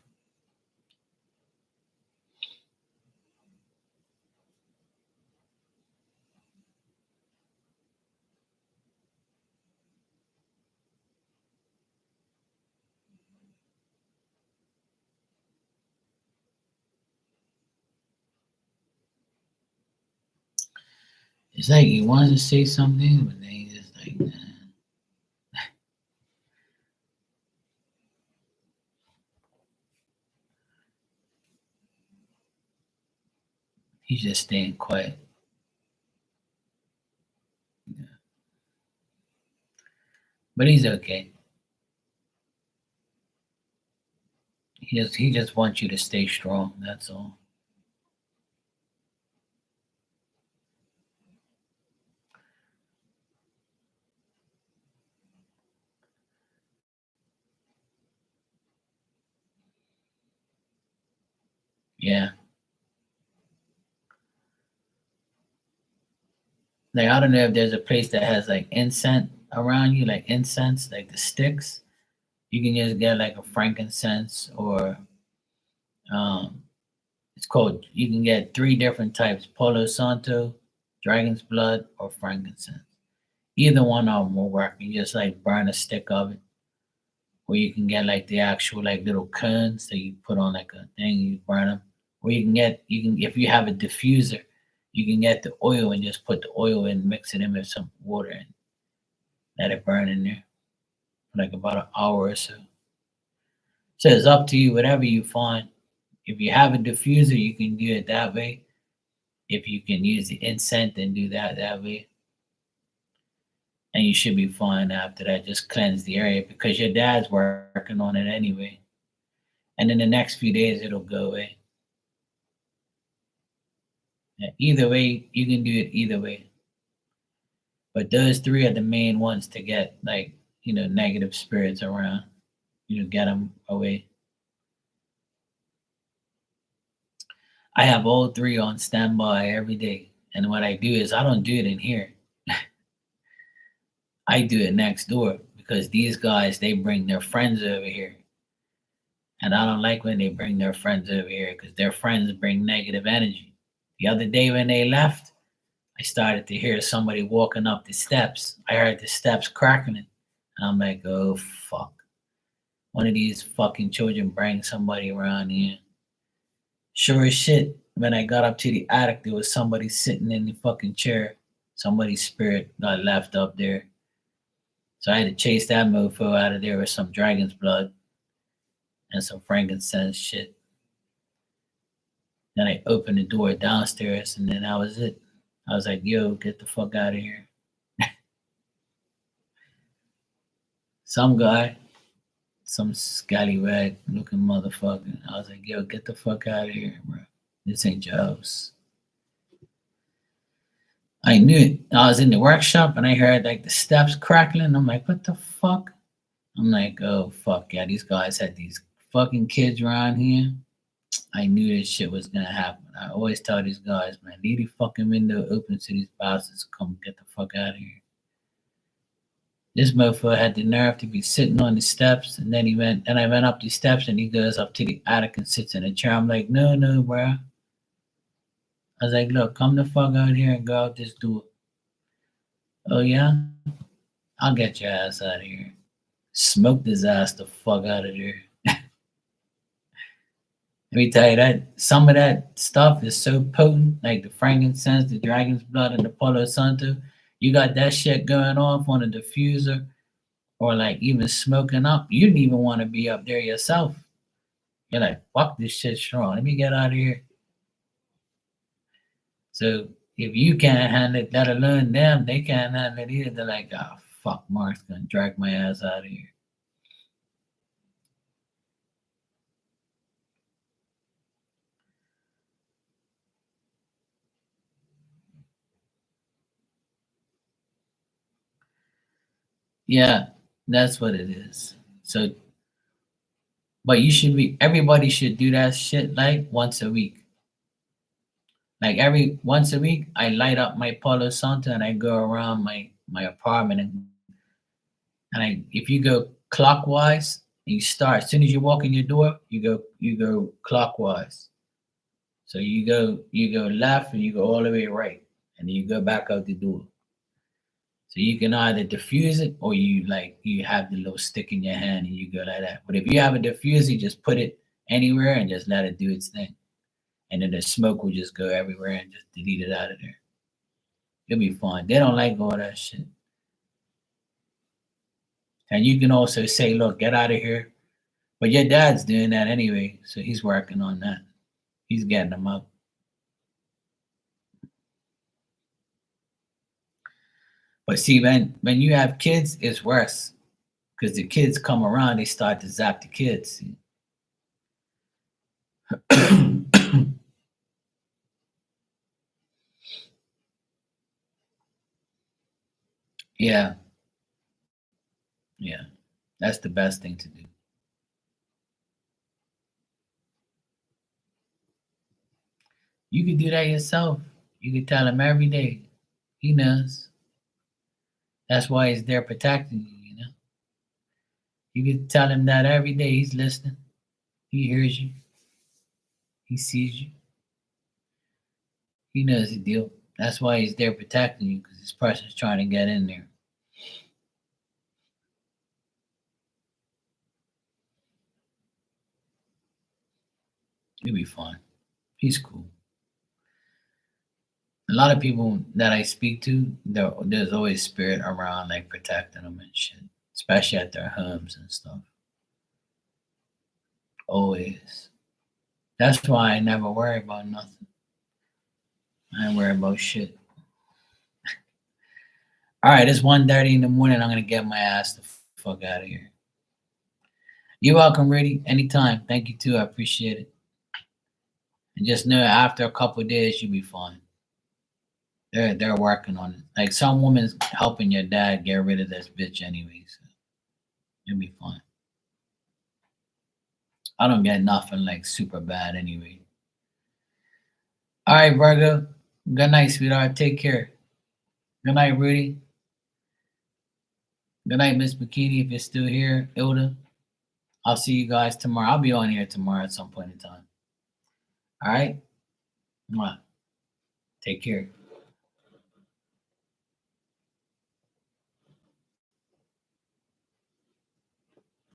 Speaker 1: It's like he wants to say something, but then he just like, nah. He's just staying quiet. Yeah. But he's okay. He just wants you to stay strong. That's all. Yeah. Like I don't know if there's a place that has like incense around you, like incense, like the sticks. You can just get like a frankincense or um it's called, you can get three different types: Palo Santo, Dragon's Blood, or frankincense. Either one of them will work. You just like burn a stick of it, or you can get like the actual like little cones that you put on like a thing, you burn them. Or you can, if you have a diffuser, you can get the oil and just put the oil in, mix it in with some water and let it burn in there for like about an hour or so. So it's up to you, whatever you find. If you have a diffuser, you can do it that way. If you can use the incense, then do that way. And you should be fine after that. Just cleanse the area because your dad's working on it anyway. And in the next few days, it'll go away. Yeah, either way, you can do it either way. But those three are the main ones to get like, negative spirits around. Get them away. I have all three on standby every day. And what I do is I don't do it in here. I do it next door because these guys, they bring their friends over here. And I don't like when they bring their friends over here because their friends bring negative energy. The other day when they left, I started to hear somebody walking up the steps. I heard the steps cracking. And I'm like, oh, fuck. One of these fucking children bring somebody around here. Sure as shit, when I got up to the attic, there was somebody sitting in the fucking chair. Somebody's spirit got left up there. So I had to chase that mofo out of there with some dragon's blood and some frankincense shit. Then I opened the door downstairs and then that was it. I was like, yo, get the fuck out of here. Some guy, some scallywag looking motherfucker. I was like, yo, get the fuck out of here, bro. This ain't your house. I knew it. I was in the workshop and I heard like the steps crackling. I'm like, what the fuck? I'm like, oh fuck yeah, these guys had these fucking kids around here. I knew this shit was gonna happen. I always tell these guys, man, leave the fucking window open so these bastards come get the fuck out of here. This motherfucker had the nerve to be sitting on the steps, and then I went up the steps, and he goes up to the attic and sits in a chair. I'm like, no, no, bro. I was like, look, come the fuck out here and go out this door. Oh yeah, I'll get your ass out of here. Smoked his ass the fuck out of there. Let me tell you that some of that stuff is so potent, like the frankincense, the dragon's blood, and the Palo Santo. You got that shit going off on a diffuser, or like even smoking up. You didn't even want to be up there yourself. You're like, fuck this shit strong. Let me get out of here. So if you can't handle it, let alone them, they can't handle it either. They're like, oh fuck, Mark's gonna drag my ass out of here. Yeah, that's what it is. So, but everybody should do that shit like once a week. Like every once a week, I light up my Palo Santo and I go around my apartment if you go clockwise, and you start as soon as you walk in your door, you go clockwise. So you go left and you go all the way right, and then you go back out the door. So you can either diffuse it or you have the little stick in your hand and you go like that. But if you have a diffuser, just put it anywhere and just let it do its thing. And then the smoke will just go everywhere and just delete it out of there. It'll be fine. They don't like all that shit. And you can also say, look, get out of here. But your dad's doing that anyway, so he's working on that. He's getting them up. But see, when you have kids, it's worse because the kids come around, they start to zap the kids. Yeah, yeah, that's the best thing to do. You can do that yourself. You can tell him every day. He knows. That's why he's there protecting you, you know? You can tell him that every day. He's listening. He hears you. He sees you. He knows the deal. That's why he's there protecting you because this person's trying to get in there. He'll be fine. He's cool. A lot of people that I speak to, there's always spirit around, like protecting them and shit, especially at their homes and stuff. Always. That's why I never worry about nothing. I ain't worry about shit. All right, it's 1:30 in the morning. I'm gonna get my ass the fuck out of here. You're welcome, Rudy. Anytime. Thank you too. I appreciate it. And just know after a couple of days you'll be fine. They're working on it. Like some woman's helping your dad get rid of this bitch anyway, so you'll be fine. I don't get nothing like super bad anyway. All right, Virgo. Good night, sweetheart. Take care. Good night, Rudy. Good night, Miss Bikini, if you're still here. Ilda. I'll see you guys tomorrow. I'll be on here tomorrow at some point in time. All right? Mwah. Take care.